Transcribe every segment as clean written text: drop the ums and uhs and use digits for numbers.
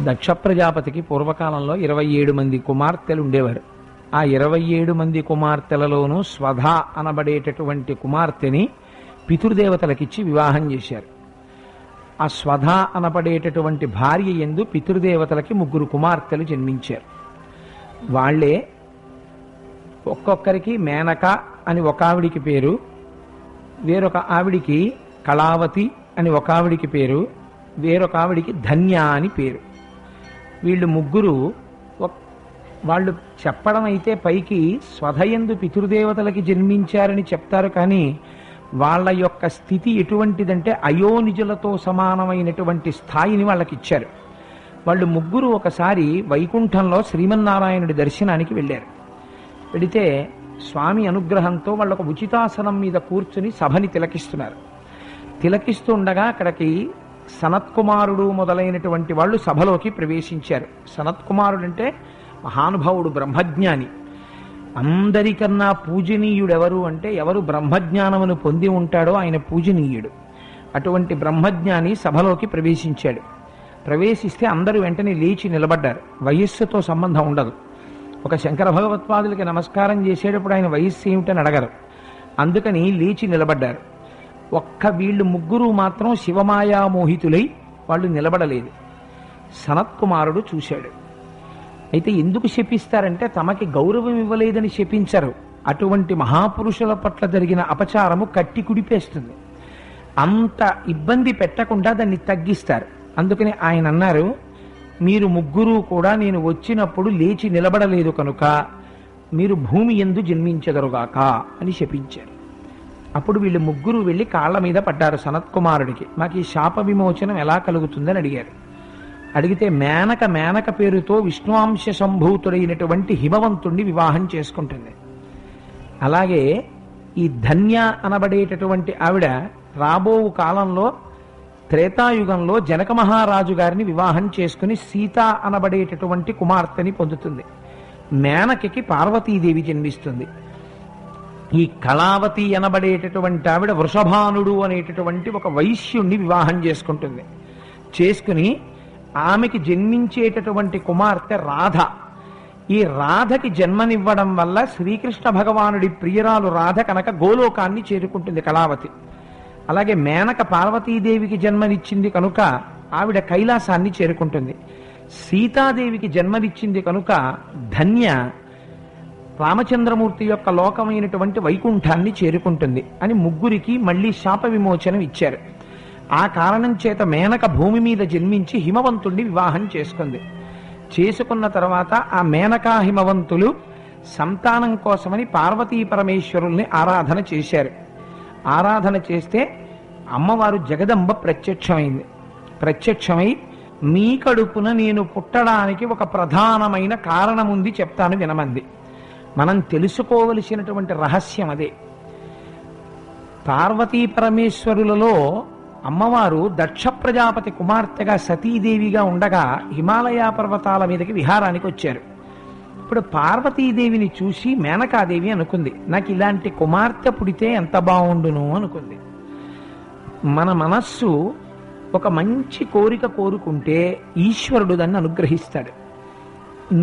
దక్ష ప్రజాపతికి పూర్వకాలంలో 27 మంది కుమార్తెలు ఉండేవారు. ఆ 27 మంది కుమార్తెలలోనూ స్వధ అనబడేటటువంటి కుమార్తెని పితృదేవతలకిచ్చి వివాహం చేశారు. ఆ స్వధ అనబడేటటువంటి భార్య యందు పితృదేవతలకి 3 కుమార్తెలు జన్మించారు. వాళ్లే ఒక్కొక్కరికి మేనక అని ఒక ఆవిడికి పేరు, వేరొక ఆవిడికి కళావతి అని ఒక ఆవిడికి పేరు, వేరొక ఆవిడికి ధన్య అని పేరు. వీళ్ళు 3 వాళ్ళు చెప్పడం అయితే పైకి స్వధయందు పితృదేవతలకి జన్మించారని చెప్తారు, కానీ వాళ్ళ యొక్క స్థితి ఎటువంటిదంటే అయోనిజులతో సమానమైనటువంటి స్థాయిని వాళ్ళకి ఇచ్చారు. వాళ్ళు 3 ఒకసారి వైకుంఠంలో శ్రీమన్నారాయణుడి దర్శనానికి వెళ్ళారు. వెళితే స్వామి అనుగ్రహంతో వాళ్ళొక ఉచితాసనం మీద కూర్చుని సభని తిలకిస్తున్నారు. తిలకిస్తూ ఉండగా అక్కడికి సనత్కుమారుడు మొదలైనటువంటి వాళ్ళు సభలోకి ప్రవేశించారు. సనత్కుమారుడు అంటే మహానుభావుడు, బ్రహ్మజ్ఞాని. అందరికన్నా పూజనీయుడెవరు అంటే ఎవరు బ్రహ్మజ్ఞానమును పొంది ఉంటాడో ఆయన పూజనీయుడు. అటువంటి బ్రహ్మజ్ఞాని సభలోకి ప్రవేశించాడు. ప్రవేశిస్తే అందరూ వెంటనే లేచి నిలబడ్డారు. వయస్సుతో సంబంధం ఉండదు. ఒక శంకర భగవత్పాదులకి నమస్కారం చేసేటప్పుడు ఆయన వయస్సు ఏమిటని అడగరు, అందుకని లేచి నిలబడ్డారు. ఒక్క వీళ్ళు 3 మాత్రం శివమాయామోహితులై వాళ్ళు నిలబడలేదు. సనత్కుమారుడు చూశాడు. అయితే ఎందుకు శపిస్తారంటే తమకి గౌరవం ఇవ్వలేదని శపించరు. అటువంటి మహాపురుషుల పట్ల జరిగిన అపచారము కట్టి కుడిపేస్తుంది. అంత ఇబ్బంది పెట్టకుండా దాన్ని తగ్గిస్తారు. అందుకని ఆయన అన్నారు, మీరు 3 కూడా నేను వచ్చినప్పుడు లేచి నిలబడలేదు కనుక మీరు భూమి యందు జన్మించెదరుగాక అని శపించారు. అప్పుడు వీళ్ళు 3 వెళ్ళి కాళ్ల మీద పడ్డారు సనత్కుమారుడికి. మాకు ఈ శాప విమోచనం ఎలా కలుగుతుందని అడిగారు. అడిగితే మేనక పేరుతో విష్ణువాంశ సంభూతుడైనటువంటి హిమవంతుణ్ణి వివాహం చేసుకుంటుంది. అలాగే ఈ ధన్య అనబడేటటువంటి ఆవిడ రాబో కాలంలో త్రేతాయుగంలో జనక మహారాజు గారిని వివాహం చేసుకుని సీత అనబడేటటువంటి కుమార్తెని పొందుతుంది. మేనకకి పార్వతీదేవి జన్మిస్తుంది. ఈ కళావతి అనబడేటటువంటి ఆవిడ వృషభానుడు అనేటటువంటి ఒక వైశ్యుణ్ణి వివాహం చేసుకుంటుంది. చేసుకుని ఆమెకి జన్మించేటటువంటి కుమార్తె రాధ. ఈ రాధకి జన్మనివ్వడం వల్ల శ్రీకృష్ణ భగవానుడి ప్రియురాలు రాధ కనుక గోలోకాన్ని చేరుకుంటుంది కళావతి. అలాగే మేనక పార్వతీదేవికి జన్మనిచ్చింది కనుక ఆవిడ కైలాసాన్ని చేరుకుంటుంది. సీతాదేవికి జన్మనిచ్చింది కనుక ధన్య రామచంద్రమూర్తి యొక్క లోకమైనటువంటి వైకుంఠాన్ని చేరుకుంటుంది అని 3కి మళ్ళీ శాప విమోచనం ఇచ్చారు. ఆ కారణం చేత మేనక భూమి మీద జన్మించి హిమవంతుణ్ణి వివాహం చేసుకుంది. చేసుకున్న తర్వాత ఆ మేనకా హిమవంతులు సంతానం కోసమని పార్వతీ పరమేశ్వరుల్ని ఆరాధన చేశారు. ఆరాధన చేస్తే అమ్మవారు జగదంబ ప్రత్యక్షమై మీ కడుపున నేను పుట్టడానికి ఒక ప్రధానమైన కారణం ఉంది, చెప్తాను వినమంది. మనం తెలుసుకోవలసినటువంటి రహస్యం అదే. పార్వతీ పరమేశ్వరులలో అమ్మవారు దక్ష ప్రజాపతి కుమార్తెగా సతీదేవిగా ఉండగా హిమాలయ పర్వతాల మీదకి విహారానికి వచ్చారు. ఇప్పుడు పార్వతీదేవిని చూసి మేనకాదేవి అనుకుంది, నాకు ఇలాంటి కుమార్తె పుడితే ఎంత బాగుండును అనుకుంది. మన మనస్సు ఒక మంచి కోరిక కోరుకుంటే ఈశ్వరుడు దాన్ని అనుగ్రహిస్తాడు.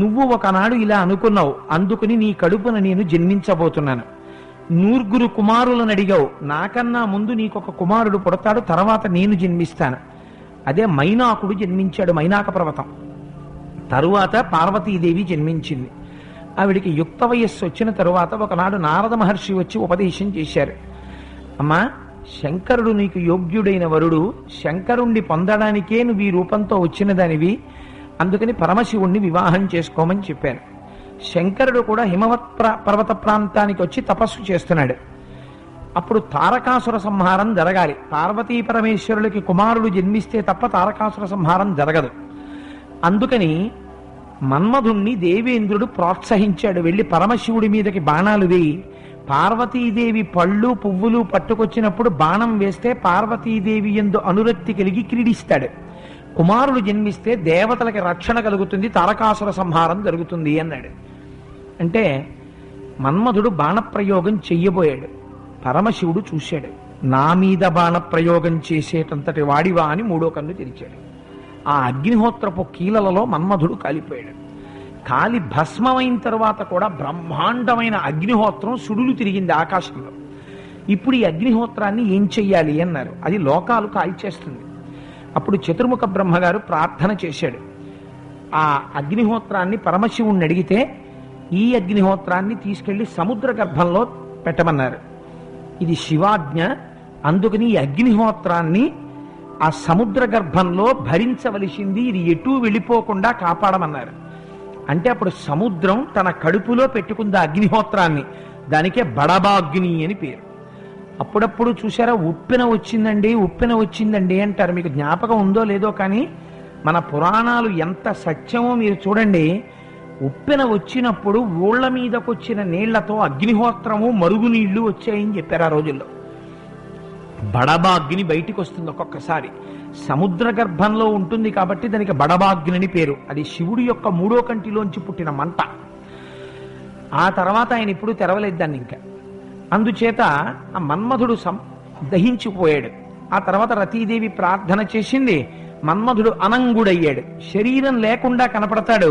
నువ్వు ఒకనాడు ఇలా అనుకున్నావు, అందుకుని నీ కడుపున నేను జన్మించబోతున్నాను. 9 కుమారులను అడిగావు, నాకన్నా ముందు నీకొక కుమారుడు పుడతాడు, తర్వాత నేను జన్మిస్తాను. అదే మైనాకుడు జన్మించాడు, మైనాక పర్వతం. తరువాత పార్వతీదేవి జన్మించింది. ఆవిడికి యుక్త వయస్సు వచ్చిన తరువాత ఒకనాడు నారద మహర్షి వచ్చి ఉపదేశం చేశారు. అమ్మా, శంకరుడు నీకు యోగ్యుడైన వరుడు, శంకరుణ్ణి పొందడానికే నువ్వు ఈ రూపంతో వచ్చిన దానివి, అందుకని పరమశివుణ్ణి వివాహం చేసుకోమని చెప్పారు. శంకరుడు కూడా హిమవత్ పర్వత ప్రాంతానికి వచ్చి తపస్సు చేస్తున్నాడు. అప్పుడు తారకాసుర సంహారం జరగాలి. పార్వతీ పరమేశ్వరులకి కుమారుడు జన్మిస్తే తప్ప తారకాసుర సంహారం జరగదు. అందుకని మన్మధుణ్ణి దేవేంద్రుడు ప్రోత్సహించాడు, వెళ్ళి పరమశివుడి మీదకి బాణాలు వేయి. పార్వతీదేవి పళ్ళు పువ్వులు పట్టుకొచ్చినప్పుడు బాణం వేస్తే పార్వతీదేవి యందు అనురక్తి కలిగి క్రీడిస్తాడు. కుమారుడు జన్మిస్తే దేవతలకి రక్షణ కలుగుతుంది, తారకాసుర సంహారం జరుగుతుంది అన్నాడు. అంటే మన్మధుడు బాణప్రయోగం చెయ్యబోయాడు. పరమశివుడు చూశాడు, నా మీద బాణప్రయోగం చేసేటంతటి వాడివా అని 3వ కన్ను తెరిచాడు. ఆ అగ్నిహోత్రపు కీలలలో మన్మధుడు కాలిపోయాడు. కాలి భస్మమైన తరువాత కూడా బ్రహ్మాండమైన అగ్నిహోత్రం సుడులు తిరిగింది ఆకాశంలో. ఇప్పుడు ఈ అగ్నిహోత్రాన్ని ఏం చెయ్యాలి అన్నారు. అది లోకాలు కాల్చేస్తుంది. అప్పుడు చతుర్ముఖ బ్రహ్మగారు ప్రార్థన చేశాడు. ఆ అగ్నిహోత్రాన్ని పరమశివుణ్ణి అడిగితే ఈ అగ్నిహోత్రాన్ని తీసుకెళ్లి సముద్ర గర్భంలో పెట్టమన్నారు. ఇది శివాజ్ఞ. అందుకని ఈ అగ్నిహోత్రాన్ని ఆ సముద్ర గర్భంలో భరించవలసింది, ఇది ఎటూ వెళ్ళిపోకుండా కాపాడమన్నారు. అంటే అప్పుడు సముద్రం తన కడుపులో పెట్టుకుంది ఆ అగ్నిహోత్రాన్ని. దానికే బడబాగ్ని అని పేరు. అప్పుడప్పుడు చూసారా, ఉప్పెన వచ్చిందండి అంటారు. మీకు జ్ఞాపకం ఉందో లేదో కానీ మన పురాణాలు ఎంత సత్యమో మీరు చూడండి. ఉప్పెన వచ్చినప్పుడు ఊళ్ళ మీదకు వచ్చిన నీళ్లతో అగ్నిహోత్రము మరుగునీళ్లు వచ్చాయని చెప్పారు ఆ రోజుల్లో. బడబాగ్ని బయటికి వస్తుంది ఒక్కొక్కసారి. సముద్ర గర్భంలో ఉంటుంది కాబట్టి దానికి బడబాగ్ని అని పేరు. అది శివుడి యొక్క 3వ కంటిలోంచి పుట్టిన మంట. ఆ తర్వాత ఆయన ఇప్పుడు తెరవలేదు దాన్ని ఇంకా. అందుచేత ఆ మన్మధుడు దహించిపోయాడు. ఆ తర్వాత రతీదేవి ప్రార్థన చేసింది. మన్మధుడు అనంగుడయ్యాడు. శరీరం లేకుండా కనపడతాడు,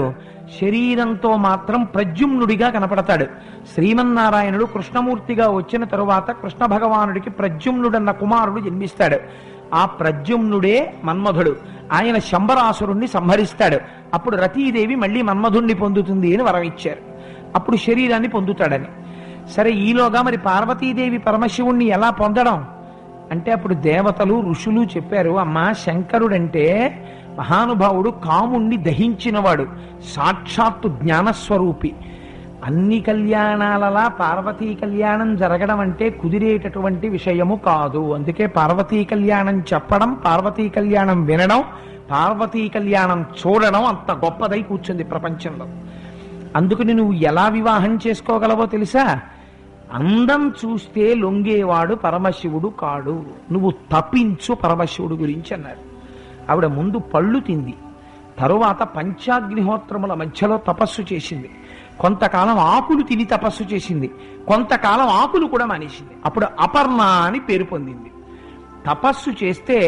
శరీరంతో మాత్రం ప్రద్యుమ్నుడిగా కనపడతాడు. శ్రీమన్నారాయణుడు కృష్ణమూర్తిగా వచ్చిన తరువాత కృష్ణ భగవానుడికి ప్రద్యుమ్నుడన్న కుమారుడు జన్మిస్తాడు. ఆ ప్రద్యుమ్నుడే మన్మధుడు. ఆయన శంబరాసురుణ్ణి సంహరిస్తాడు. అప్పుడు రతీదేవి మళ్ళీ మన్మధుణ్ణి పొందుతుంది అని వరం ఇచ్చారు. అప్పుడు శరీరాన్ని పొందుతాడని. సరే, ఈలోగా మరి పార్వతీదేవి పరమశివుణ్ణి ఎలా పొందడం అంటే అప్పుడు దేవతలు ఋషులు చెప్పారు. అమ్మా, శంకరుడంటే మహానుభావుడు, కాముణ్ణి దహించినవాడు, సాక్షాత్తు జ్ఞానస్వరూపి. అన్ని కళ్యాణాలలా పార్వతీ కళ్యాణం జరగడం అంటే కుదిరేటటువంటి విషయము కాదు. అందుకే పార్వతీ కళ్యాణం చెప్పడం, పార్వతీ కళ్యాణం వినడం, పార్వతీ కళ్యాణం చూడడం అంత గొప్పదై కూర్చుంది ప్రపంచంలో. అందుకని నువ్వు ఎలా వివాహం చేసుకోగలవో తెలుసా? అందం చూస్తే లొంగేవాడు పరమశివుడు కాడు, నువ్వు తప్పించు పరమశివుడు గురించి అన్నారు. ఆవిడ ముందు పళ్ళు తింది, తరువాత పంచాగ్నిహోత్రముల మధ్యలో తపస్సు చేసింది. కొంతకాలం ఆకులు తిని తపస్సు చేసింది, కొంతకాలం ఆకులు కూడా మానేసింది. అప్పుడు అపర్ణ అని పేరు పొందింది. తపస్సు చేస్తే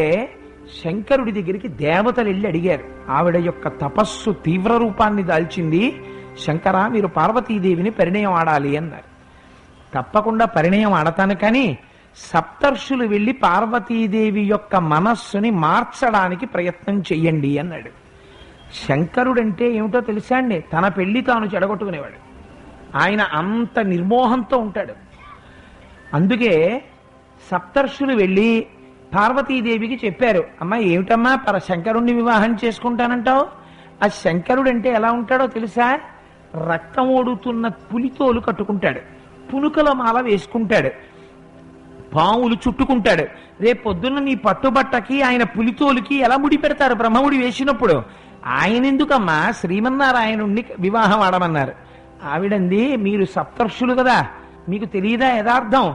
శంకరుడి దగ్గరికి దేవతలు వెళ్ళి అడిగారు. ఆవిడ యొక్క తపస్సు తీవ్ర రూపాన్ని దాల్చింది. శంకర, మీరు పార్వతీదేవిని పరిణయం ఆడాలి అన్నారు. తప్పకుండా పరిణయం ఆడతాను, కానీ సప్తర్షులు వెళ్ళి పార్వతీదేవి యొక్క మనస్సుని మార్చడానికి ప్రయత్నం చెయ్యండి అన్నాడు. శంకరుడంటే ఏమిటో తెలుసా అండి? తన పెళ్లి తాను చెడగొట్టుకునేవాడు. ఆయన అంత నిర్మోహంతో ఉంటాడు. అందుకే సప్తర్షులు వెళ్ళి పార్వతీదేవికి చెప్పారు, అమ్మా ఏమిటమ్మా శంకరుణ్ణి వివాహం చేసుకుంటానంటావు? ఆ శంకరుడంటే ఎలా ఉంటాడో తెలుసా? రక్తం ఓడుతున్న పులితోలు కట్టుకుంటాడు, పునుకల మాల వేసుకుంటాడు, పావులు చుట్టుకుంటాడు. రేపొద్దున్న నీ పట్టుబట్టకి ఆయన పులితోలుకి ఎలా ముడి పెడతారు బ్రహ్మముడి వేసినప్పుడు? ఆయన ఎందుకమ్మా శ్రీమన్నారాయణుణ్ణి వివాహం ఆడమన్నారు. ఆవిడంది, మీరు సప్తర్షులు కదా, మీకు తెలియదా యథార్థం?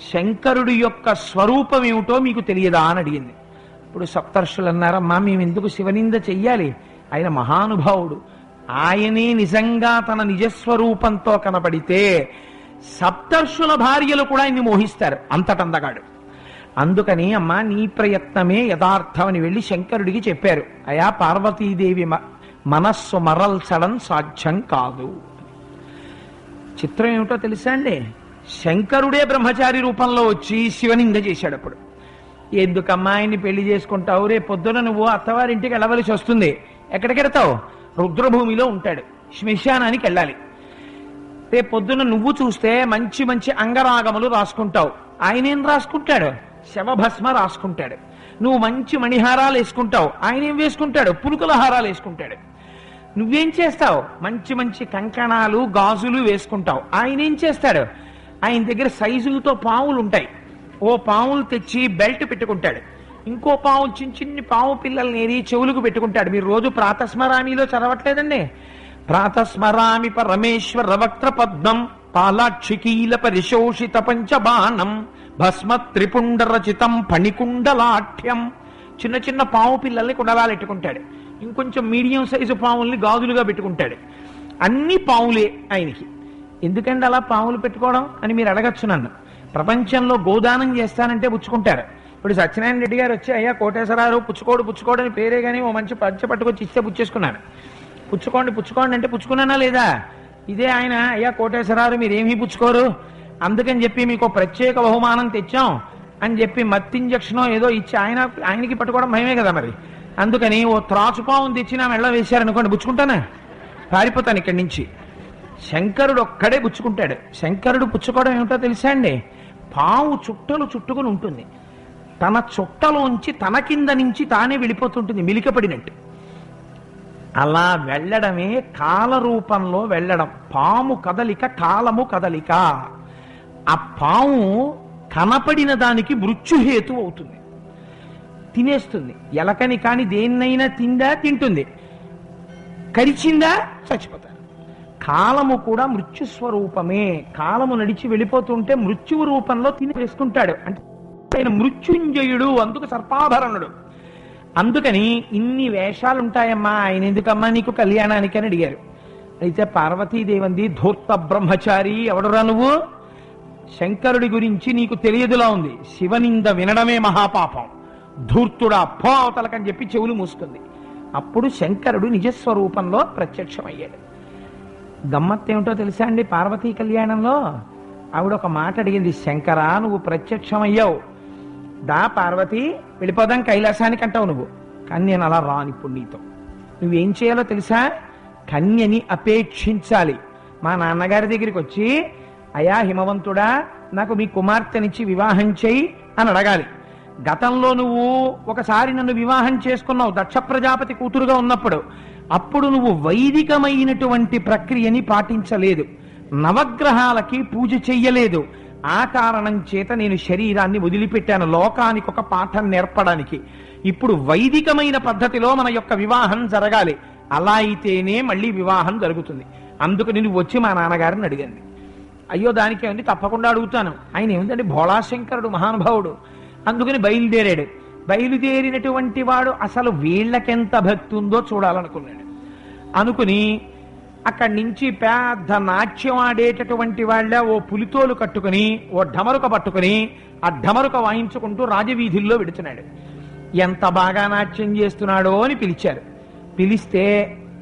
శంకరుడి యొక్క స్వరూపం ఏమిటో మీకు తెలియదా అని అడిగింది. ఇప్పుడు సప్తర్షులు అన్నారమ్మా, మేము ఎందుకు శివనింద చెయ్యాలి? ఆయన మహానుభావుడు, ఆయనే నిజంగా తన నిజస్వరూపంతో కనబడితే సప్తర్షుల భార్యలు కూడా ఆయన్ని మోహిస్తారు, అంతటందగాడు. అందుకని అమ్మా, నీ ప్రయత్నమే యథార్థమని వెళ్ళి శంకరుడికి చెప్పారు. అయా, పార్వతీదేవి మనస్సు మరల్చడం సాధ్యం కాదు. చిత్రం ఏమిటో తెలుసా అండి? శంకరుడే బ్రహ్మచారి రూపంలో వచ్చి శివనింద చేశాడు. అప్పుడు ఎందుకమ్మా ఆయన్ని పెళ్లి చేసుకుంటావు? రేపు పొద్దున నువ్వు అత్తవారింటికి వెళ్ళవలసి వస్తుంది. ఎక్కడికెడతావు? రుద్రభూమిలో ఉంటాడు, శ్మశానానికి వెళ్ళాలి. రేపు పొద్దున నువ్వు చూస్తే మంచి మంచి అంగరాగములు రాసుకుంటావు, ఆయనేం రాసుకుంటాడు? శవభస్మ రాసుకుంటాడు. నువ్వు మంచి మణిహారాలు వేసుకుంటావు, ఆయనేం వేసుకుంటాడు? పులుకుల హారాలు వేసుకుంటాడు. నువ్వేం చేస్తావు? మంచి మంచి కంకణాలు గాజులు వేసుకుంటావు, ఆయనేం చేస్తాడు? ఆయన దగ్గర సైజులతో పావులు ఉంటాయి, ఓ పావులు తెచ్చి బెల్ట్ పెట్టుకుంటాడు, ఇంకో పావు చిన్న చిన్ని పావు పిల్లల్ని ఏరి చెవులకు పెట్టుకుంటాడు. మీరు రోజు ప్రాతస్మరామిలో చదవట్లేదండి? ప్రాతస్మరామి పరమేశ్వర వక్త్ర పద్మం పాలాక్షికీల పరిశోషిత పంచబాణం భస్మ త్రిపుండరచితం పణికుండలాఠ్యం. చిన్న చిన్న పావు పిల్లల్ని కుండలాలు పెట్టుకుంటాడు, ఇంకొంచెం మీడియం సైజు పావుల్ని గాజులుగా పెట్టుకుంటాడు. అన్ని పావులే ఆయనకి. ఎందుకంటే అలా పావులు పెట్టుకోవడం అని మీరు అడగచ్చు నన్ను. ప్రపంచంలో గోదానం చేస్తానంటే పుచ్చుకుంటారు, ఇప్పుడు సత్యనారాయణ రెడ్డి గారు వచ్చి అయ్యా కోటేశ్వరరావు పుచ్చుకోడు అని పేరే కానీ ఓ మంచి పంచ పట్టుకొచ్చి ఇస్తే పుచ్చేసుకున్నాను. పుచ్చుకోండి అంటే పుచ్చుకున్నానా లేదా? ఇదే ఆయన అయ్యా కోటేశ్వరరావు మీరేమీ పుచ్చుకోరు, అందుకని చెప్పి మీకు ప్రత్యేక బహుమానం తెచ్చాం అని చెప్పి మత్ ఇంజక్షనో ఏదో ఇచ్చి ఆయనకి పట్టుకోవడం భయమే కదా మరి. అందుకని ఓ త్రాచుపావును తెచ్చి నా మెళ్ళ వేశారనుకోండి, పుచ్చుకుంటానా? పారిపోతాను ఇక్కడి నుంచి. శంకరుడు ఒక్కడే పుచ్చుకుంటాడు. శంకరుడు పుచ్చుకోవడం ఏమిటో తెలుసా అండి? పావు చుట్టలు చుట్టుకుని ఉంటుంది, తన చుట్టలోంచి తన కింద నుంచి తానే వెళ్ళిపోతుంటుంది మిలికపడినట్టు. అలా వెళ్ళడమే కాల రూపంలో వెళ్ళడం. పాము కదలిక కాలము కదలిక. ఆ పాము కనపడిన దానికి మృత్యుహేతు అవుతుంది, తినేస్తుంది. ఎలకని కాని దేన్నైనా తింటుంది, కరిచిందా చచ్చిపోతారు. కాలము కూడా మృత్యుస్వరూపమే. కాలము నడిచి వెళ్ళిపోతుంటే మృత్యువు రూపంలో తినేసుకుంటాడు. అంటే ఆయన మృత్యుంజయుడు, అందుకు సర్పాభరణుడు. అందుకని ఇన్ని వేషాలుంటాయమ్మా, ఆయన ఎందుకమ్మా నీకు కళ్యాణానికి అని అడిగారు. అయితే పార్వతీదేవంది ధూర్త బ్రహ్మచారి, ఎవడురా నువ్వు? శంకరుడి గురించి నీకు తెలియదులా ఉంది. శివనింద వినడమే మహాపాపం, ధూర్తుడా పోతలకని చెప్పి చెవులు మూసుకుంది. అప్పుడు శంకరుడు నిజస్వరూపంలో ప్రత్యక్షమయ్యాడు. గమ్మత్తేమిటో తెలుసా అండి? పార్వతీ కళ్యాణంలో ఆవిడ ఒక మాట అడిగింది, శంకరా నువ్వు ప్రత్యక్షమయ్యావు, దా పార్వతి వెళ్ళిపోదాం కైలాసానికి అంటావు నువ్వు, కానీ నేను అలా రాను. ఇప్పుడు నీతో నువ్వేం చేయాలో తెలుసా? కన్యని అపేక్షించాలి. మా నాన్నగారి దగ్గరికి వచ్చి అయా హిమవంతుడా నాకు మీ కుమార్తెనిచ్చి వివాహం చేయి అని అడగాలి. గతంలో నువ్వు ఒకసారి నన్ను వివాహం చేసుకున్నావు దక్ష ప్రజాపతి కూతురుగా ఉన్నప్పుడు. అప్పుడు నువ్వు వైదికమైనటువంటి ప్రక్రియని పాటించలేదు, నవగ్రహాలకి పూజ చెయ్యలేదు. ఆ కారణం చేత నేను శరీరాన్ని వదిలిపెట్టాను లోకానికి ఒక పాఠం నేర్పడానికి. ఇప్పుడు వైదికమైన పద్ధతిలో మన యొక్క వివాహం జరగాలి, అలా అయితేనే మళ్ళీ వివాహం జరుగుతుంది. అందుకు నేను వచ్చి మా నాన్నగారిని అడిగింది. అయ్యో దానికి ఏమండి తప్పకుండా అడుగుతాను. ఆయన ఏమిటంటే భోళాశంకరుడు మహానుభావుడు, అందుకని బయలుదేరాడు. బయలుదేరినటువంటి వాడు అసలు వీళ్ళకెంత భక్తి ఉందో చూడాలనుకున్నాడు. అనుకుని అక్కడి నుంచి పెద్ద నాట్యం ఆడేటటువంటి వాళ్ళ ఓ పులితోలు కట్టుకుని ఓ ఢమరుక పట్టుకుని ఆ ఢమరుక వాయించుకుంటూ రాజవీధుల్లో విడుచున్నాడు. ఎంత బాగా నాట్యం చేస్తున్నాడో అని పిలిచారు. పిలిస్తే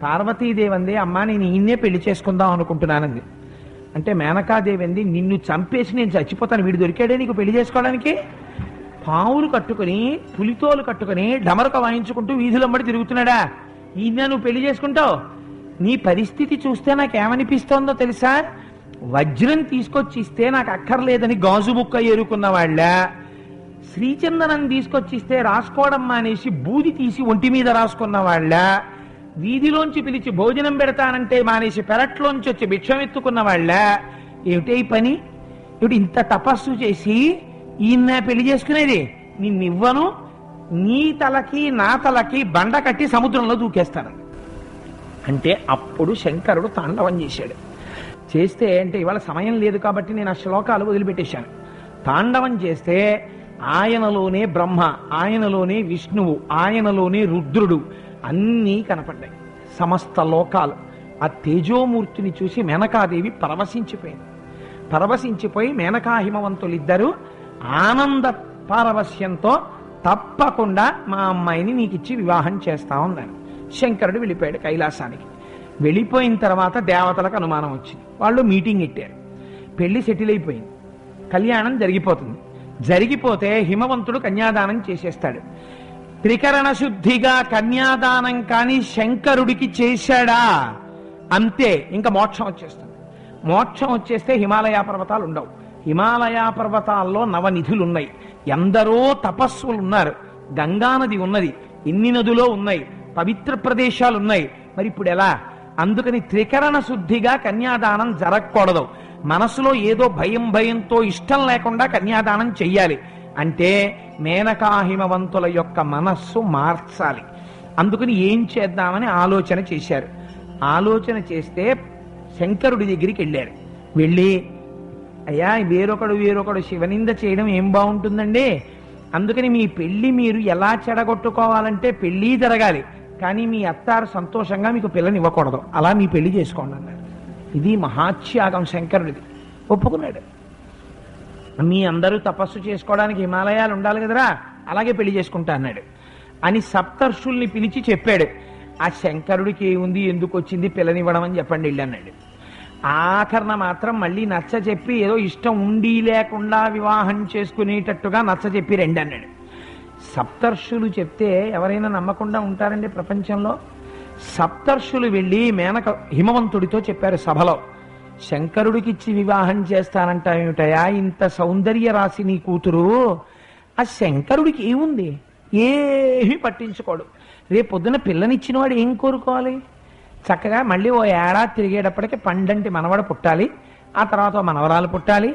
పార్వతీదేవంది అమ్మా నేను ఈయన్నే పెళ్లి చేసుకుందాం అనుకుంటున్నానంది. అంటే మేనకాదేవంది నిన్ను చంపేసి నేను చచ్చిపోతాను, వీడు దొరికాడే నీకు పెళ్లి చేసుకోవడానికి? పావులు కట్టుకుని పులితోలు కట్టుకుని ఢమరుక వాయించుకుంటూ వీధులమ్మడి తిరుగుతున్నాడా, ఈయన నువ్వు పెళ్లి చేసుకుంటావు? నీ పరిస్థితి చూస్తే నాకేమనిపిస్తోందో తెలుసా? వజ్రం తీసుకొచ్చి ఇస్తే నాకు అక్కర్లేదని గాజు ముక్క ఏరుకున్న వాళ్ళ, శ్రీచందనం తీసుకొచ్చిస్తే రాసుకోవడం మానేసి బూది తీసి ఒంటి మీద రాసుకున్న వాళ్ళ, వీధిలోంచి పిలిచి భోజనం పెడతానంటే మానేసి పెరట్లోంచి వచ్చి భిక్షమెత్తుకున్న వాళ్ళ, ఏమిటే ఈ పని? ఏమిటి ఇంత తపస్సు చేసి ఈయన పెళ్లి చేసుకునేది? నిన్నివ్వను, నీ తలకి నా తలకి బండ కట్టి సముద్రంలో దూకేస్తాను అంటే అప్పుడు శంకరుడు తాండవం చేశాడు. చేస్తే అంటే ఇవాళ సమయం లేదు కాబట్టి నేను ఆ శ్లోకాలు వదిలిపెట్టేశాను. తాండవం చేస్తే ఆయనలోనే బ్రహ్మ, ఆయనలోనే విష్ణువు, ఆయనలోనే రుద్రుడు అన్నీ కనపడ్డాయి, సమస్త లోకాలు. ఆ తేజోమూర్తిని చూసి మేనకాదేవి పరవశించిపోయింది. పరవశించిపోయి మేనకా హిమవంతులిద్దరూ ఆనంద పారవశ్యంతో తప్పకుండా మా అమ్మాయిని నీకిచ్చి వివాహం చేస్తామన్నారు. శంకరుడు వెళ్ళిపోయాడు కైలాసానికి. వెళ్ళిపోయిన తర్వాత దేవతలకు అనుమానం వచ్చింది. వాళ్ళు మీటింగ్ ఇట్టారు. పెళ్లి సెటిల్ అయిపోయింది, కళ్యాణం జరిగిపోతుంది. జరిగిపోతే హిమవంతుడు కన్యాదానం చేసేస్తాడు. త్రికరణ శుద్ధిగా కన్యాదానం కాని శంకరుడికి చేశాడా అంతే, ఇంకా మోక్షం వచ్చేస్తుంది. మోక్షం వచ్చేస్తే హిమాలయ పర్వతాలు ఉండవు. హిమాలయ పర్వతాల్లో నవనిధులు ఉన్నాయి, ఎందరో తపస్సులు ఉన్నారు, గంగానది ఉన్నది, ఎన్ని నదులో ఉన్నాయి, పవిత్ర ప్రదేశాలు ఉన్నాయి. మరి ఇప్పుడు ఎలా? అందుకని త్రికరణ శుద్ధిగా కన్యాదానం జరగకూడదు. మనసులో ఏదో భయంతో ఇష్టం లేకుండా కన్యాదానం చెయ్యాలి. అంటే మేనకా హిమవంతుల యొక్క మనస్సు మార్చాలి. అందుకని ఏం చేద్దామని ఆలోచన చేశారు. ఆలోచన చేస్తే శంకరుడి దగ్గరికి వెళ్ళారు. వెళ్ళి అయ్యా వేరొకడు శివనింద చేయడం ఏం బాగుంటుందండి, అందుకని మీ పెళ్లి మీరు ఎలా చెడగొట్టుకోవాలంటే పెళ్లి జరగాలి, కానీ మీ అత్తారు సంతోషంగా మీకు పిల్లని ఇవ్వకూడదు, అలా మీ పెళ్లి చేసుకోండి అన్నారు. ఇది మహాత్యాగం శంకరుడిది. ఒప్పుకున్నాడు. మీ అందరూ తపస్సు చేసుకోవడానికి హిమాలయాలు ఉండాలి కదరా, అలాగే పెళ్లి చేసుకుంటా అన్నాడు అని సప్తర్షుల్ని పిలిచి చెప్పాడు. ఆ శంకరుడికి ఏముంది, ఎందుకు వచ్చింది, పిల్లనివ్వడం అని చెప్పండి వెళ్ళి అన్నాడు. ఆఖరణ మాత్రం మళ్ళీ నచ్చ చెప్పి ఏదో ఇష్టం ఉండి లేకుండా వివాహం చేసుకునేటట్టుగా నచ్చ చెప్పి రండి అన్నాడు. సప్తర్షులు చెప్తే ఎవరైనా నమ్మకుండా ఉంటారండి ప్రపంచంలో? సప్తర్షులు వెళ్ళి మేనక హిమవంతుడితో చెప్పారు సభలో, శంకరుడికిచ్చి వివాహం చేస్తానంటావేమిటయా, ఇంత సౌందర్య రాశి నీ కూతురు, ఆ శంకరుడికి ఏముంది, ఏమీ పట్టించుకోడు, రేపొద్దున పిల్లనిచ్చినవాడు ఏం కోరుకోవాలి, చక్కగా మళ్ళీ ఓ ఏడాది తిరిగేటప్పటికి పండంటి మనవడు పుట్టాలి, ఆ తర్వాత మనవరాలు పుట్టాలి,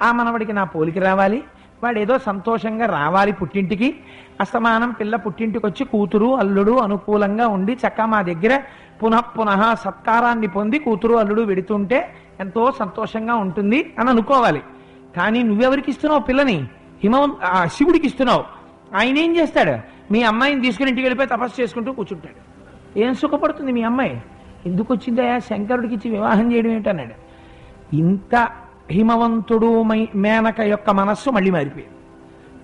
ఆ మనవడికి నా పోలికి రావాలి, వాడు ఏదో సంతోషంగా రావాలి పుట్టింటికి, అస్తమానం పిల్ల పుట్టింటికి వచ్చి కూతురు అల్లుడు అనుకూలంగా ఉండి చక్కగా మా దగ్గర పునః సత్కారాన్ని పొంది కూతురు అల్లుడు వెడుతుంటే ఎంతో సంతోషంగా ఉంటుంది అని అనుకోవాలి. కానీ నువ్వెవరికి ఇస్తున్నావు పిల్లని? శివుడికి ఇస్తున్నావు. ఆయన ఏం చేస్తాడు? మీ అమ్మాయిని తీసుకుని ఇంటికి వెళ్ళిపోయి తపస్సు చేసుకుంటూ కూర్చుంటాడు. ఏం సుఖపడుతుంది మీ అమ్మాయి? ఎందుకు వచ్చిందయా శంకరుడికి ఇచ్చి వివాహం చేయడం ఏంటన్నాడు. ఇంత హిమవంతుడు మేనక యొక్క మనస్సు మళ్ళీ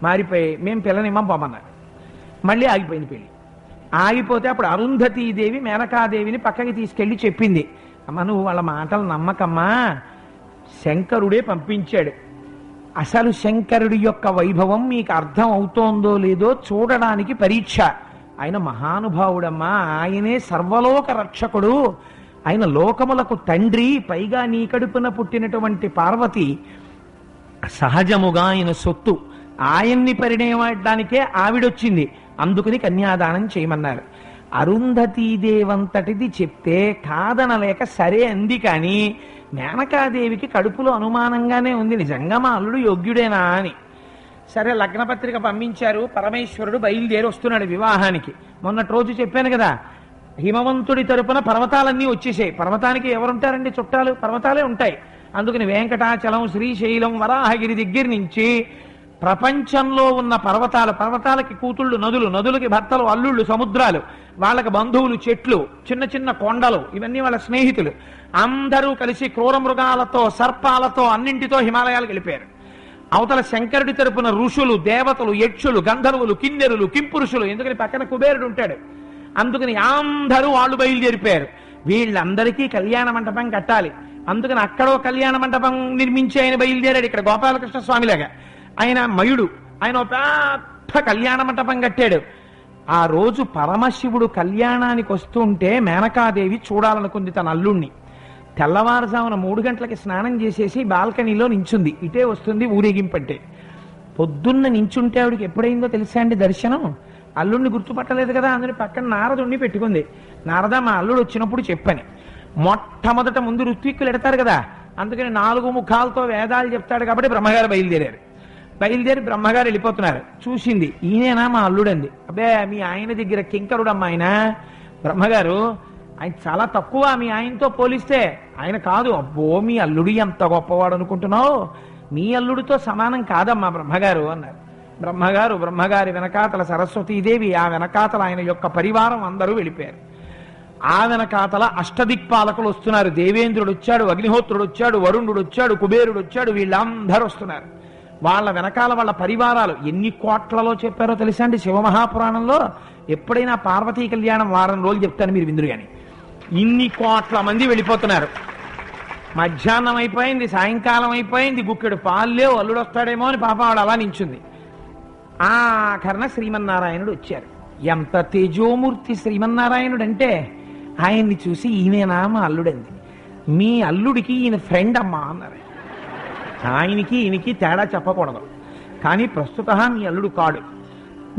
మారిపోయి మేము పిల్లనిమ్మం పోమన్నారు. మళ్ళీ ఆగిపోయింది పెళ్లి. ఆగిపోతే అప్పుడు అరుంధతీదేవి మేనకాదేవిని పక్కకి తీసుకెళ్లి చెప్పింది, అమ్మ నువ్వు వాళ్ళ మాటలు నమ్మకమ్మా, శంకరుడే పంపించాడు, అసలు శంకరుడి యొక్క వైభవం మీకు అర్థం అవుతోందో లేదో చూడడానికి పరీక్ష. ఆయన మహానుభావుడమ్మా, ఆయనే సర్వలోక రక్షకుడు, ఆయన లోకములకు తండ్రి, పైగా నీ కడుపున పుట్టినటువంటి పార్వతి సహజముగా ఆయన సొత్తు, ఆయన్ని పరిణయమడానికే ఆవిడొచ్చింది, అందుకుని కన్యాదానం చేయమన్నారు. అరుంధతీదేవంతటిది చెప్తే కాదనలేక సరే అంది. కానీ మేనకాదేవికి కడుపులో అనుమానంగానే ఉంది, నిజంగా మా అల్లుడు యోగ్యుడేనా అని. సరే లగ్నపత్రిక పంపించారు, పరమేశ్వరుడు బయలుదేరి వస్తున్నాడు వివాహానికి. మొన్నటి రోజు చెప్పాను కదా, హిమవంతుడి తరపున పర్వతాలన్నీ వచ్చేసాయి. పర్వతానికి ఎవరుంటారండి? చుట్టాలు, పర్వతాలే ఉంటాయి. అందుకని వెంకటాచలం, శ్రీశైలం, వరాహగిరి దగ్గర నుంచి ప్రపంచంలో ఉన్న పర్వతాలకి కూతుళ్ళు నదులు, నదులకి భర్తలు, అల్లుళ్ళు సముద్రాలు, వాళ్ళకి బంధువులు చెట్లు, చిన్న చిన్న కొండలు, ఇవన్నీ వాళ్ళ స్నేహితులు అందరూ కలిసి క్రూర మృగాలతో, సర్పాలతో, అన్నింటితో హిమాలయాలకు వెళ్ళిపోయారు. అవతల శంకరుడి తరపున ఋషులు, దేవతలు, యక్షులు, గంధర్వులు, కిన్నెరులు, కింపురుషులు, ఎందుకని పక్కన కుబేరుడు ఉంటాడు, అందుకని అందరూ వాళ్ళు బయలుదేరిపోయారు. వీళ్ళందరికీ కళ్యాణ మంటపం కట్టాలి, అందుకని అక్కడో కళ్యాణ మంటపం నిర్మించి ఆయన బయలుదేరాడు. ఇక్కడ గోపాలకృష్ణ స్వామిలాగా ఆయన మయుడు, ఆయన పెద్ద కళ్యాణ మంటపం కట్టాడు. ఆ రోజు పరమశివుడు కళ్యాణానికి వస్తుంటే మేనకాదేవి చూడాలనుకుంది తన అల్లుణ్ణి. తెల్లవారుజామున 3 గంటలకి స్నానం చేసేసి బాల్కనీలో నించుంది, ఇటే వస్తుంది ఊరేగింపంటే. పొద్దున్న నించుంటే ఆవిడికి ఎప్పుడైందో తెలుసా అండి దర్శనం? అల్లుడిని గుర్తుపట్టలేదు కదా, అందుని పక్కన నారదుణ్ణి పెట్టుకుంది. నారద మా అల్లుడు వచ్చినప్పుడు చెప్పని. మొట్టమొదట ముందు ఋత్విక్కులు ఎడతారు కదా, అందుకని 4 ముఖాలతో వేదాలు చెప్తాడు కాబట్టి బ్రహ్మగారు బయలుదేరి బ్రహ్మగారు వెళ్ళిపోతున్నారు. చూసింది, ఈయనేనా మా అల్లుడంది. అబ్బే మీ ఆయన దగ్గర కింకరుడమ్మ ఆయన. బ్రహ్మగారు, ఆయన చాలా తక్కువ మీ ఆయనతో పోలిస్తే. ఆయన కాదు. అబ్బో మీ అల్లుడు ఎంత గొప్పవాడు అనుకుంటున్నావు, మీ అల్లుడితో సమానం కాదమ్మా బ్రహ్మగారు అన్నారు. బ్రహ్మగారి వెనకాతల సరస్వతీదేవి, ఆ వెనకాతల ఆయన యొక్క పరివారం అందరూ వెళ్ళిపోయారు. ఆ వెనకాతల అష్టదిక్పాలకులు వస్తున్నారు. దేవేంద్రుడు వచ్చాడు, అగ్నిహోత్రుడు వచ్చాడు, వరుణుడు వచ్చాడు, కుబేరుడు వచ్చాడు, వీళ్ళందరూ వస్తున్నారు. వాళ్ళ వెనకాల వాళ్ళ పరివారాలు ఎన్ని కోట్లలో చెప్పారో తెలుసా అండి శివమహాపురాణంలో? ఎప్పుడైనా పార్వతీ కళ్యాణం వారం రోజులు చెప్తాను మీరు విందురు కానీ. ఇన్ని కోట్ల మంది వెళ్ళిపోతున్నారు. మధ్యాహ్నం అయిపోయింది, సాయంకాలం అయిపోయింది, గుక్కెడు పాలు అల్లుడు వస్తాడేమో అని పాప వాడు అలా నించుంది. ఆఖరణ శ్రీమన్నారాయణుడు వచ్చారు. ఎంత తేజోమూర్తి శ్రీమన్నారాయణుడు అంటే, ఆయన్ని చూసి ఈయనేనా మా అల్లుడంది. మీ అల్లుడికి ఈయన ఫ్రెండ్ అమ్మా అన్నారు. ఆయనకి ఈయనకి తేడా చెప్పకూడదు, కానీ ప్రస్తుత మీ అల్లుడు కాడు,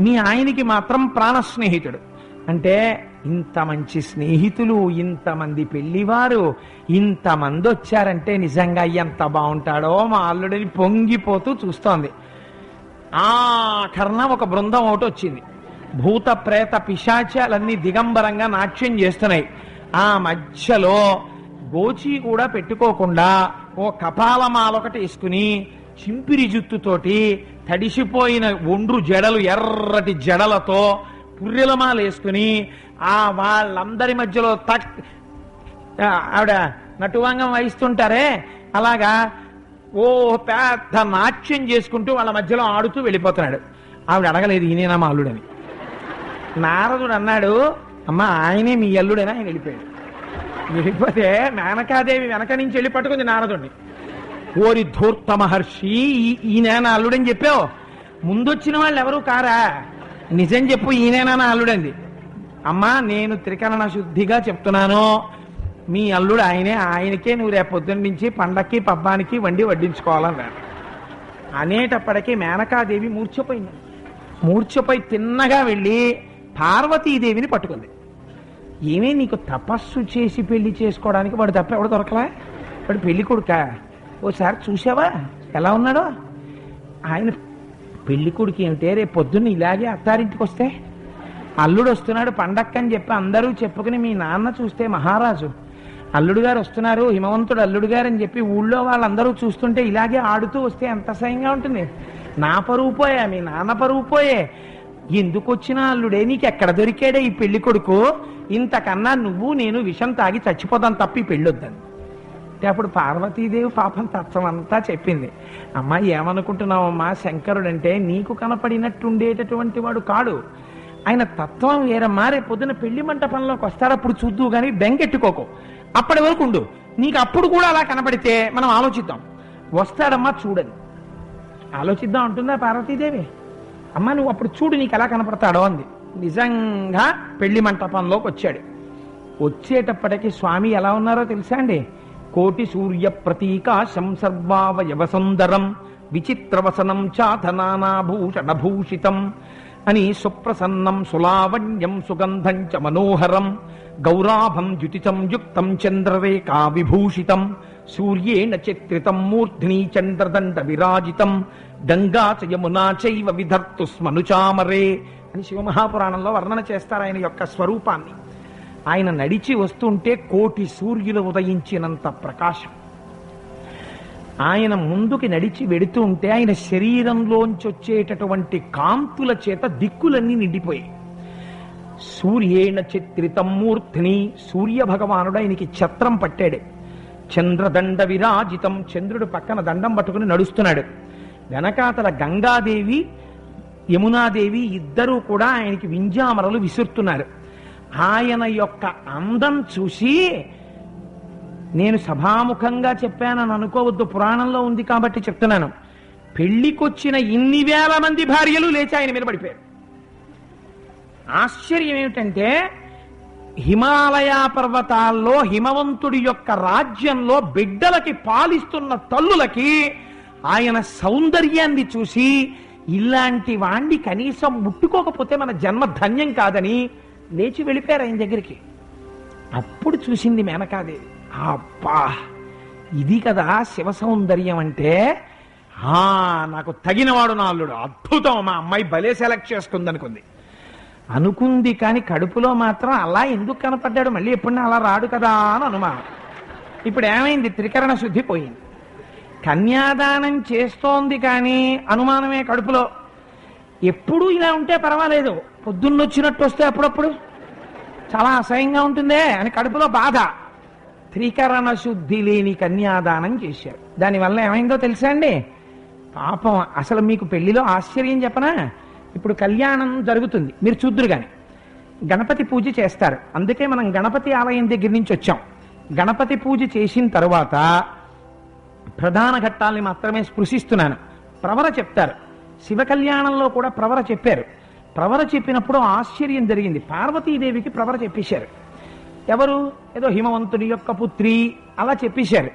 మీ ఆయనకి మాత్రం ప్రాణ స్నేహితుడు. అంటే ఇంత మంచి స్నేహితులు, ఇంతమంది పెళ్లివారు, ఇంతమంది వచ్చారంటే నిజంగా ఎంత బాగుంటాడో మా అల్లుడిని పొంగిపోతూ చూస్తోంది. ఆఖరణ ఒక బృందం ఒకటి వచ్చింది. భూత ప్రేత పిశాచాలన్నీ దిగంబరంగా నాట్యం చేస్తున్నాయి. ఆ మధ్యలో గోచి కూడా పెట్టుకోకుండా ఓ కపాలమాల ఒకటి వేసుకుని చింపిరి జుత్తుతోటి తడిసిపోయిన ఒండ్రు జడలు, ఎర్రటి జడలతో పుర్రెలమాల వేసుకుని వాళ్ళందరి మధ్యలో ఆవిడ నటువాంగం వహిస్తుంటారే అలాగా ఓ పెద్ద నాట్యం చేసుకుంటూ వాళ్ళ మధ్యలో ఆడుతూ వెళ్ళిపోతున్నాడు. ఆవిడ అడగలేదు ఈయనేనా మా అల్లుడని. నారదుడు అన్నాడు, అమ్మ ఆయనే మీ అల్లుడేనా? ఆయన వెళ్ళిపోయాడు. వెళ్ళిపోతే మేనకాదేవి వెనక నుంచి వెళ్ళి పట్టుకుంది నారదుడిని. ఓరి ధూర్త మహర్షి, ఈయన నా అల్లుడని చెప్పావు, ముందొచ్చిన వాళ్ళు ఎవరు కారా? నిజం చెప్పు, ఈయనేనా నా అల్లుడంది. అమ్మా నేను త్రికరణ శుద్ధిగా చెప్తున్నాను, మీ అల్లుడు ఆయనే, ఆయనకే నువ్వు రేపు పొద్దున్న నుంచి పండక్కి పబ్బానికి వండి వడ్డించుకోవాలన్నాడు. అనేటప్పటికీ మేనకాదేవి మూర్ఛపోయింది. మూర్ఛపోయి తిన్నగా వెళ్ళి పార్వతీదేవిని పట్టుకుంది. ఏమే నీకు తపస్సు చేసి పెళ్లి చేసుకోవడానికి వాడు తప్ప ఎవడు దొరకలా? వాడు పెళ్లి కొడుక? ఓసారి చూసావా ఎలా ఉన్నాడో? ఆయన పెళ్లి కొడుకు ఏమిటే, రేపు పొద్దున్న ఇలాగే అత్తారింటికి వస్తే అల్లుడు వస్తున్నాడు పండక్కని చెప్పి అందరూ చెప్పుకుని మీ నాన్న చూస్తే మహారాజు అల్లుడు గారు వస్తున్నారు, హిమవంతుడు అల్లుడు గారు అని చెప్పి ఊళ్ళో వాళ్ళందరూ చూస్తుంటే ఇలాగే ఆడుతూ వస్తే ఎంత అసహ్యంగా ఉంటుంది. నా పరువు పోయా, మీ నాన్న పరువు పోయే, ఎందుకు వచ్చిన అల్లుడే, నీకు ఎక్కడ దొరికాడే ఈ పెళ్లి కొడుకు? ఇంతకన్నా నువ్వు నేను విషం తాగి చచ్చిపోతాను తప్పి పెళ్ళొద్దని. అప్పుడు పార్వతీదేవి పాపం తత్వం అంతా చెప్పింది. అమ్మా ఏమనుకుంటున్నావమ్మా, శంకరుడంటే నీకు కనపడినట్టుండేటటువంటి వాడు కాడు, ఆయన తత్వం వేరమ్మా. రేపు పొద్దున పెళ్లి మంటపంలోకి వస్తాడు, అప్పుడు చూద్దు కానీ బెంగెట్టుకోకు, అప్పటి వరకు ఉండు. నీకు అప్పుడు కూడా అలా కనపడితే మనం ఆలోచిద్దాం. వస్తాడమ్మా చూడని ఆలోచిద్దాం అంటుందా పార్వతీదేవి. అమ్మ నువ్వు అప్పుడు చూడు నీకు ఎలా కనపడతాడో అంది. నిజంగా పెళ్లి మంటపంలోకి వచ్చాడు. వచ్చేటప్పటికి స్వామి ఎలా ఉన్నారో తెలుసా అండి? కోటి సూర్య ప్రతీకాశం సర్వావయవ సుందరం విచిత్రవసనం చాధనానాభూషణభూషితం అని సుప్రసన్నం సులావణ్యం సుగంధం చ మనోహరం గౌరాభం ద్యుతితం యుక్తం చంద్రరేఖా విభూషితం సూర్యేణ చిత్రితం మూర్ధ్ని చంద్రదండ విరాజితం గంగా చ యమునా చైవ విధర్తు స్మనుచామరే అని శివమహాపురాణంలో వర్ణన చేస్తారు ఆయన యొక్క స్వరూపాన్ని. ఆయన నడిచి వస్తుంటే కోటి సూర్యులు ఉదయించినంత ప్రకాశం. ఆయన ముందుకి నడిచి వెడుతూ ఉంటే ఆయన శరీరంలోంచి వచ్చేటటువంటి కాంతుల చేత దిక్కులన్నీ నిండిపోయాయి. సూర్యేణ చిత్రితం మూర్తిని, సూర్య భగవానుడు ఆయనకి ఛత్రం పట్టాడు. చంద్రదండ విరాజితం, చంద్రుడు పక్కన దండం పట్టుకుని నడుస్తున్నాడు. వెనకాతల గంగాదేవి యమునాదేవి ఇద్దరూ కూడా ఆయనకి వింజామరలు విసురుతున్నారు. ఆయన యొక్క అందం చూసి, నేను సభాముఖంగా చెప్పానని అనుకోవద్దు, పురాణంలో ఉంది కాబట్టి చెప్తున్నాను, పెళ్లికొచ్చిన ఇన్ని వేల మంది భార్యలు లేచి ఆయన మీద పడిపోయారు. ఆశ్చర్యం ఏమిటంటే హిమాలయ పర్వతాల్లో హిమవంతుడి యొక్క రాజ్యంలో బిడ్డలకి పాలిస్తున్న తల్లులకి ఆయన సౌందర్యాన్ని చూసి ఇలాంటి వాణ్ణి కనీసం ముట్టుకోకపోతే మన జన్మ ధన్యం కాదని లేచి వెళ్ళిపోయారు ఆయన దగ్గరికి. అప్పుడు చూసింది మేనకాదేవి, అబ్బా ఇది కదా శివ సౌందర్యం అంటే, నాకు తగినవాడు నా అల్లుడు, అద్భుతం, మా అమ్మాయి భలే సెలెక్ట్ చేసుకుంది అనుకుంది. కానీ కడుపులో మాత్రం అలా ఎందుకు కనపడ్డాడు, మళ్ళీ ఎప్పుడన్నా అలా రాడు కదా అని అనుమానం. ఇప్పుడు ఏమైంది, త్రికరణ శుద్ధి పోయింది, కన్యాదానం చేస్తోంది కానీ అనుమానమే కడుపులో. ఎప్పుడు ఇలా ఉంటే పర్వాలేదు, పొద్దున్నొచ్చినట్టు వస్తే అప్పుడప్పుడు చాలా అసహ్యంగా ఉంటుందే అని కడుపులో బాధ. త్రికరణ శుద్ధి లేని కన్యాదానం చేశారు. దానివల్ల ఏమైందో తెలుసా అండి? పాపం అసలు మీకు పెళ్లిలో ఆశ్చర్యం చెప్పనా, ఇప్పుడు కళ్యాణం జరుగుతుంది, మీరు చూద్దురు గాని గణపతి పూజ చేస్తారు. అందుకే మనం గణపతి ఆలయం దగ్గర నుంచి వచ్చాం. గణపతి పూజ చేసిన తరువాత ప్రధాన ఘట్టాల్ని మాత్రమే స్పృశిస్తున్నాను. ప్రవర చెప్తారు, శివ కళ్యాణంలో కూడా ప్రవర చెప్పారు. ప్రవర చెప్పినప్పుడు ఆశ్చర్యం జరిగింది. పార్వతీదేవికి ప్రవర చెప్పేశారు. ఎవరు? ఏదో హిమవంతుడి యొక్క పుత్రి అలా చెప్పేశారు.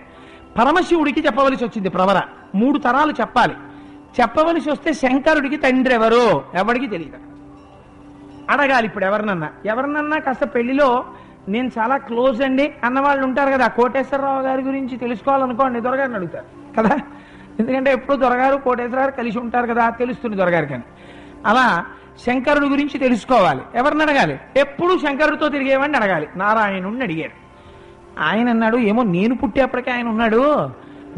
పరమశివుడికి చెప్పవలసి వచ్చింది ప్రవర. 3 తరాలు చెప్పాలి. చెప్పవలసి వస్తే శంకరుడికి తండ్రి ఎవరో ఎవరికి తెలియదు. అడగాలి ఇప్పుడు ఎవరినన్నా కాస్త పెళ్లిలో నేను చాలా క్లోజ్ అండి అన్నవాళ్ళు ఉంటారు కదా, కోటేశ్వరరావు గారి గురించి తెలుసుకోవాలనుకోండి దొరగారిని అడుగుతారు కదా, ఎందుకంటే ఎప్పుడు దొరగారు కోటేశ్వరరావు కలిసి ఉంటారు కదా, తెలుస్తుంది దొరగారు. కానీ అలా శంకరుడి గురించి తెలుసుకోవాలి, ఎవరిని అడగాలి? ఎప్పుడు శంకరుడితో తిరిగేవాడిని అడగాలి. నారాయణుడిని అడిగారు. ఆయన అన్నాడు, ఏమో నేను పుట్టేప్పటికే ఆయన ఉన్నాడు,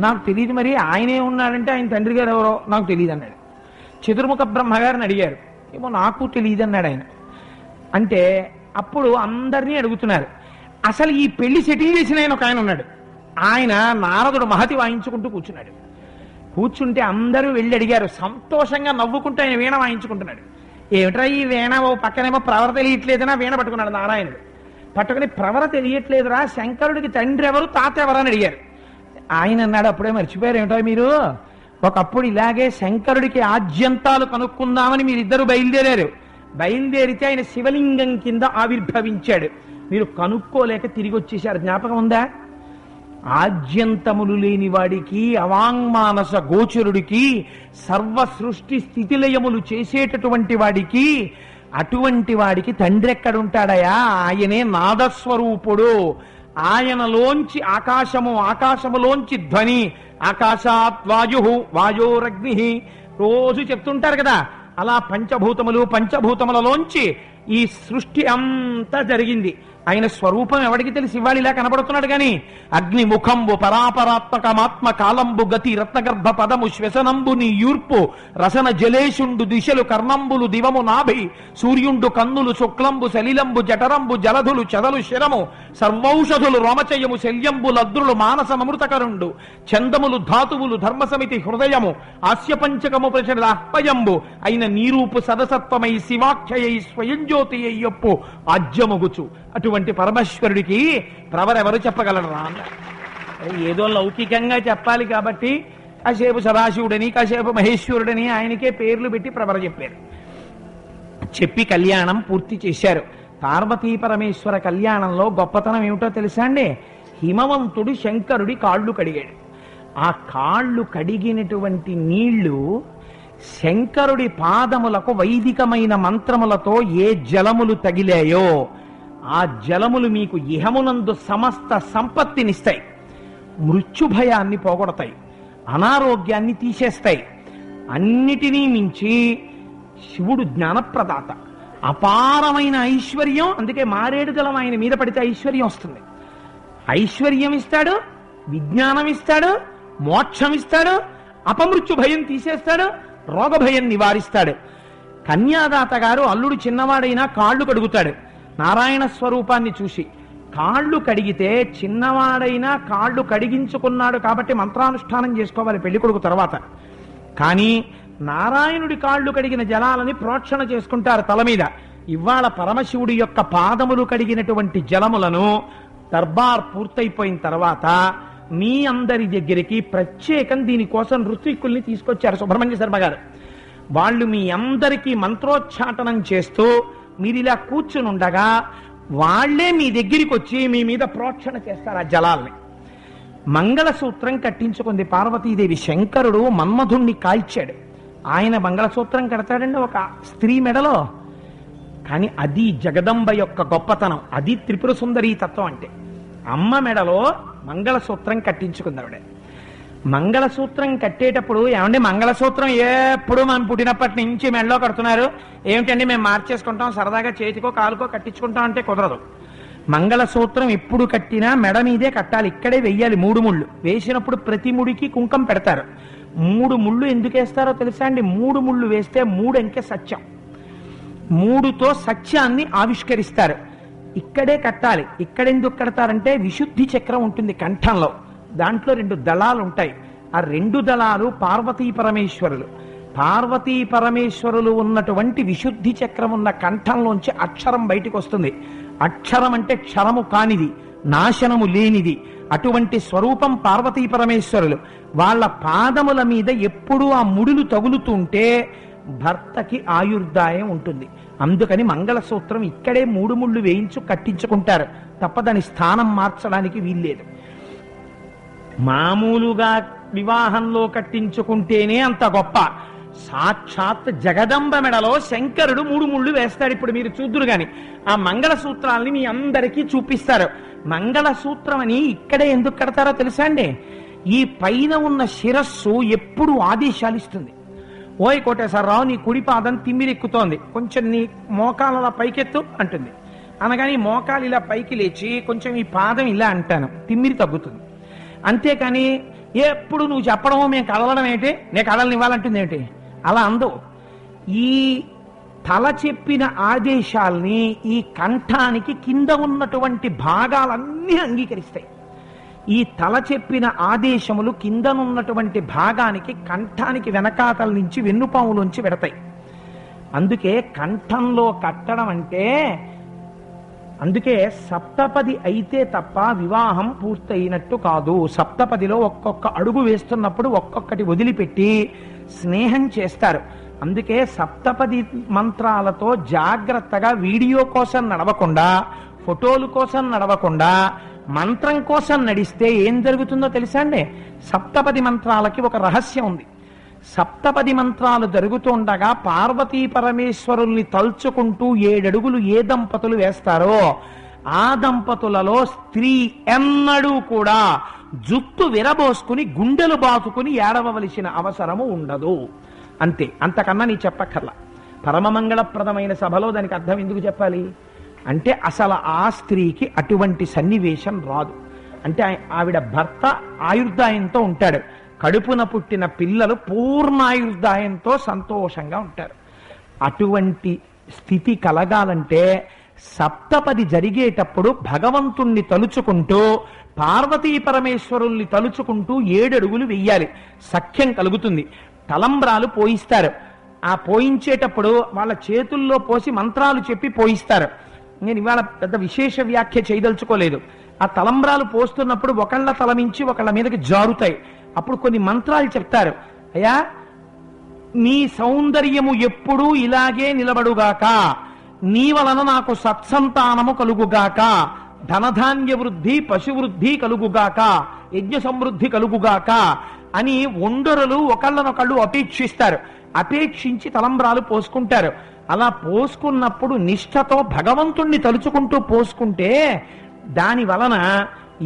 నాకు తెలియదు, మరి ఆయనే ఉన్నాడంటే ఆయన తండ్రి గారు ఎవరో నాకు తెలియదు అన్నాడు. చతుర్ముఖ బ్రహ్మగారిని అడిగారు, ఏమో నాకు తెలియదు అన్నాడు ఆయన. అంటే అప్పుడు అందరినీ అడుగుతున్నారు. అసలు ఈ పెళ్లి సెటిల్ చేసిన ఆయన ఒక ఆయన ఉన్నాడు. ఆయన నారదుడు మహతి వాయించుకుంటూ కూర్చున్నాడు. కూర్చుంటే అందరూ వెళ్ళి అడిగారు. సంతోషంగా నవ్వుకుంటూ ఆయన వీణ వాయించుకుంటున్నాడు. ఏమిట్రా ఈ వీణ, ఓ పక్కనేమో ప్రవర తెలియట్లేదనా వీణ పట్టుకున్నాడు నారాయణుడు. పట్టుకుని ప్రవర తెలియట్లేదురా, శంకరుడికి తండ్రి ఎవరు తాత ఎవరు అని అడిగారు. ఆయన అన్నాడు, అప్పుడే మర్చిపోయారు ఏమిటో మీరు, ఒకప్పుడు ఇలాగే శంకరుడికి ఆద్యంతాలు కనుక్కుందామని మీరిద్దరూ బయలుదేరారు. బయలుదేరితే ఆయన శివలింగం కింద ఆవిర్భవించాడు. మీరు కనుక్కోలేక తిరిగి వచ్చేశారు. జ్ఞాపకం ఉందా? ఆద్యంతములు లేని వాడికి, అవాంగ్మానస గోచరుడికి, సర్వ సృష్టి స్థితిలయములు చేసేటటువంటి వాడికి, అటువంటి వాడికి తండ్రి ఎక్కడుంటాడయా? ఆయనే నాదస్వరూపుడు. ఆయనలోంచి ఆకాశము, ఆకాశములోంచి ధ్వని, ఆకాశాత్ వాయు, వాయోరగ్ని రోజు చెప్తుంటారు కదా. అలా పంచభూతములు, పంచభూతములలోంచి ఈ సృష్టి అంతా జరిగింది. ఆయన స్వరూపం ఎవడికి తెలిసి ఇవాళ ఇలా కనబడుతున్నాడు గాని, అగ్ని ముఖంబు పరాపరాత్మకమాత్మ కాలంబు గతి రత్నగర్భ పదము శ్వసనంబు నీ యూర్పు రసన జలేషుండు దిశలు కర్ణంబులు దివము నాభి సూర్యుండు కన్నులు శుక్లంబు సలిలంబు జఠరంబు జలధులు చదలు శిరము సర్వౌషధులు రోమచయము శల్యంబు లద్రులు మానసమృతకరుండు చందములు ధాతువులు ధర్మసమితి హృదయము ఆస్యపంచకము ప్రచరాహ్వయంబు అయిన నీరూపు సదసత్వమై శివాఖ్యయై స్వయం జ్యోతి అయ్యొప్పు ఆజ్యముగుచు. అటువంటి పరమేశ్వరుడికి ప్రవరెవరు చెప్పగలరా? ఏదో లౌకికంగా చెప్పాలి కాబట్టి కాసేపు సదాశివుడని, కాసేపు మహేశ్వరుడని ఆయనకే పేర్లు పెట్టి ప్రవర చెప్పారు. చెప్పి కళ్యాణం పూర్తి చేశారు. పార్వతీ పరమేశ్వర కళ్యాణంలో గొప్పతనం ఏమిటో తెలుసా అండి? హిమవంతుడు శంకరుడి కాళ్ళు కడిగాడు. ఆ కాళ్ళు కడిగినటువంటి నీళ్లు శంకరుడి పాదములకు వైదికమైన మంత్రములతో ఏ జలములు తగిలాయో ఆ జలములు మీకు ఇహమునందు సమస్త సంపత్తినిస్తాయి, మృత్యుభయాన్ని పోగొడతాయి, అనారోగ్యాన్ని తీసేస్తాయి. అన్నిటినీ మించి శివుడు జ్ఞానప్రదాత, అపారమైన ఐశ్వర్యం. అందుకే మారేడు జలం ఆయన మీద పడితే ఐశ్వర్యం వస్తుంది. ఐశ్వర్యం ఇస్తాడు, విజ్ఞానం ఇస్తాడు, మోక్షం ఇస్తాడు, అపమృత్యు భయం తీసేస్తాడు, రోగభయం నివారిస్తాడు. కన్యాదాత గారు అల్లుడు చిన్నవాడైనా కాళ్ళు కడుగుతాడు. నారాయణ స్వరూపాన్ని చూసి కాళ్ళు కడిగితే, చిన్నవాడైనా కాళ్ళు కడిగించుకున్నాడు కాబట్టి మంత్రానుష్ఠానం చేసుకోవాలి పెళ్లి కొడుకు తర్వాత. కానీ నారాయణుడి కాళ్ళు కడిగిన జలాలని ప్రోక్షణ చేసుకుంటారు తల మీద. ఇవాళ పరమశివుడి యొక్క పాదములు కడిగినటువంటి జలములను దర్బార్ పూర్తయిపోయిన తర్వాత మీ అందరి దగ్గరికి ప్రత్యేకం దీనికోసం ఋత్విక్కుల్ని తీసుకొచ్చారు సుబ్రహ్మణ్య శర్మ గారు. వాళ్ళు మీ అందరికీ మంత్రోచ్చాటనం చేస్తూ మీరు ఇలా కూర్చుని ఉండగా వాళ్లే మీ దగ్గరికి వచ్చి మీ మీద ప్రోక్షణ చేస్తారు ఆ జలాల్ని. మంగళసూత్రం కట్టించుకుంది పార్వతీదేవి. శంకరుడు మన్మధుణ్ణి కాల్చాడు. ఆయన మంగళసూత్రం కడతాడండి ఒక స్త్రీ మెడలో. కానీ అది జగదంబ యొక్క గొప్పతనం, అది త్రిపుర సుందరీ తత్వం అంటే. అమ్మ మెడలో మంగళసూత్రం కట్టించుకుందావిడ. మంగళసూత్రం కట్టేటప్పుడు, ఏమండి మంగళసూత్రం ఎప్పుడు మనం పుట్టినప్పటి నుంచి మెడలో కడుతున్నారు ఏమిటండి, మేము మార్చేసుకుంటాం సరదాగా చేతికో కాలుకో కట్టించుకుంటాం అంటే కుదరదు. మంగళసూత్రం ఎప్పుడు కట్టినా మెడ మీదే కట్టాలి, ఇక్కడే వెయ్యాలి. 3 ముళ్ళు వేసినప్పుడు ప్రతి ముడికి కుంకం పెడతారు. 3 ముళ్ళు ఎందుకు వేస్తారో తెలుసా అండి? 3 ముళ్ళు వేస్తే 3 అంకె సత్యం, 3తో సత్యాన్ని ఆవిష్కరిస్తారు. ఇక్కడే కట్టాలి. ఇక్కడెందుకు కడతారంటే విశుద్ధి చక్రం ఉంటుంది కంఠంలో, దాంట్లో 2 దళాలు ఉంటాయి. ఆ 2 దళాలు పార్వతీ పరమేశ్వరులు. పార్వతీ పరమేశ్వరులు ఉన్నటువంటి విశుద్ధి చక్రం ఉన్న కంఠంలోంచి అక్షరం బయటికి వస్తుంది. అక్షరం అంటే క్షరము కానిది, నాశనము లేనిది. అటువంటి స్వరూపం పార్వతీ పరమేశ్వరులు. వాళ్ళ పాదముల మీద ఎప్పుడూ ఆ ముడులు తగులుతుంటే భర్తకి ఆయుర్దాయం ఉంటుంది. అందుకని మంగళసూత్రం ఇక్కడే 3 ముళ్ళు వేయించు కట్టించుకుంటారు తప్ప దాని స్థానం మార్చడానికి వీల్లేదు. మామూలుగా వివాహంలో కట్టించుకుంటేనే అంత గొప్ప. సాక్షాత్ జగదంబ మెడలో శంకరుడు 3 ముళ్ళు వేస్తాడు. ఇప్పుడు మీరు చూద్దురు గాని ఆ మంగళసూత్రాలని మీ అందరికీ చూపిస్తారు. మంగళసూత్రం అని ఇక్కడే ఎందుకు కడతారో తెలుసా అండి? ఈ పైన ఉన్న శిరస్సు ఎప్పుడు ఆదేశాలు ఇస్తుంది. ఓయ్ కోటేశ్వరరావు, నీ కుడి పాదం తిమ్మిరెక్కుతోంది, కొంచెం నీ మోకాల పైకెత్తు అంటుంది. అనగాని మోకాలు ఇలా పైకి లేచి కొంచెం ఈ పాదం ఇలా అంటాను, తిమ్మిరి తగ్గుతుంది. అంతేకాని ఎప్పుడు నువ్వు చెప్పడమో మేము కదలడం ఏంటి, నేను కదలనివ్వాలంటుంది ఏంటి, అలా అందు. ఈ తల చెప్పిన ఆదేశాల్ని ఈ కంఠానికి కింద ఉన్నటువంటి భాగాలన్నీ అంగీకరిస్తాయి. ఈ తల చెప్పిన ఆదేశములు కిందనున్నటువంటి భాగానికి కంఠానికి వెనకాతల నుంచి వెన్నుపాములోంచి వెడతాయి. అందుకే కంఠంలో కట్టడం అంటే, అందుకే సప్తపది అయితే తప్ప వివాహం పూర్తయినట్టు కాదు. సప్తపదిలో ఒక్కొక్క అడుగు వేస్తున్నప్పుడు ఒక్కొక్కటి వదిలిపెట్టి స్నేహం చేస్తారు. అందుకే సప్తపది మంత్రాలతో జాగ్రత్తగా వీడియో కోసం నడవకుండా, ఫోటోలు కోసం నడవకుండా మంత్రం కోసం నడిస్తే ఏం జరుగుతుందో తెలుసా అండి? సప్తపది మంత్రాలకి ఒక రహస్యం ఉంది. సప్తపది మంత్రాలు జరుగుతుండగా పార్వతీ పరమేశ్వరుల్ని తలుచుకుంటూ 7 అడుగులు ఏ దంపతులు వేస్తారో ఆ దంపతులలో స్త్రీ ఎన్నడూ కూడా జుట్టు విరబోసుకుని గుండెలు బాతుకుని ఏడవవలసిన అవసరము ఉండదు. అంతే, అంతకన్నా నీ చెప్పక్కర్లా. పరమమంగళప్రదమైన సభలో దానికి అర్థం ఎందుకు చెప్పాలి అంటే, అసలు ఆ స్త్రీకి అటువంటి సన్నివేశం రాదు. అంటే ఆవిడ భర్త ఆయుర్దాయంతో ఉంటాడు, కడుపున పుట్టిన పిల్లలు పూర్ణాయుర్దాయంతో సంతోషంగా ఉంటారు. అటువంటి స్థితి కలగాలంటే సప్తపది జరిగేటప్పుడు భగవంతుణ్ణి తలుచుకుంటూ పార్వతీ పరమేశ్వరుల్ని తలుచుకుంటూ 7 అడుగులు వెయ్యాలి. సఖ్యం కలుగుతుంది. తలంబ్రాలు పోయిస్తారు. ఆ పోయించేటప్పుడు వాళ్ళ చేతుల్లో పోసి మంత్రాలు చెప్పి పోయిస్తారు. నేను ఇవాళ పెద్ద విశేష వ్యాఖ్య చేయదలుచుకోలేదు. ఆ తలంబ్రాలు పోస్తున్నప్పుడు ఒకళ్ళ తలమించి ఒకళ్ళ మీదకి జారుతాయి. అప్పుడు కొన్ని మంత్రాలు చెప్తారు. అయ్యా, నీ సౌందర్యము ఎప్పుడూ ఇలాగే నిలబడుగాక, నీ వలన నాకు సత్సంతానము కలుగుగాక, ధనధాన్య వృద్ధి పశువృద్ధి కలుగుగాక, యజ్ఞ సమృద్ధి కలుగుగాక అని ఒండరులు ఒకళ్ళనొకళ్ళు అపేక్షిస్తారు. అపేక్షించి తలంబ్రాలు పోసుకుంటారు. అలా పోసుకున్నప్పుడు నిష్ఠతో భగవంతుణ్ణి తలుచుకుంటూ పోసుకుంటే దాని వలన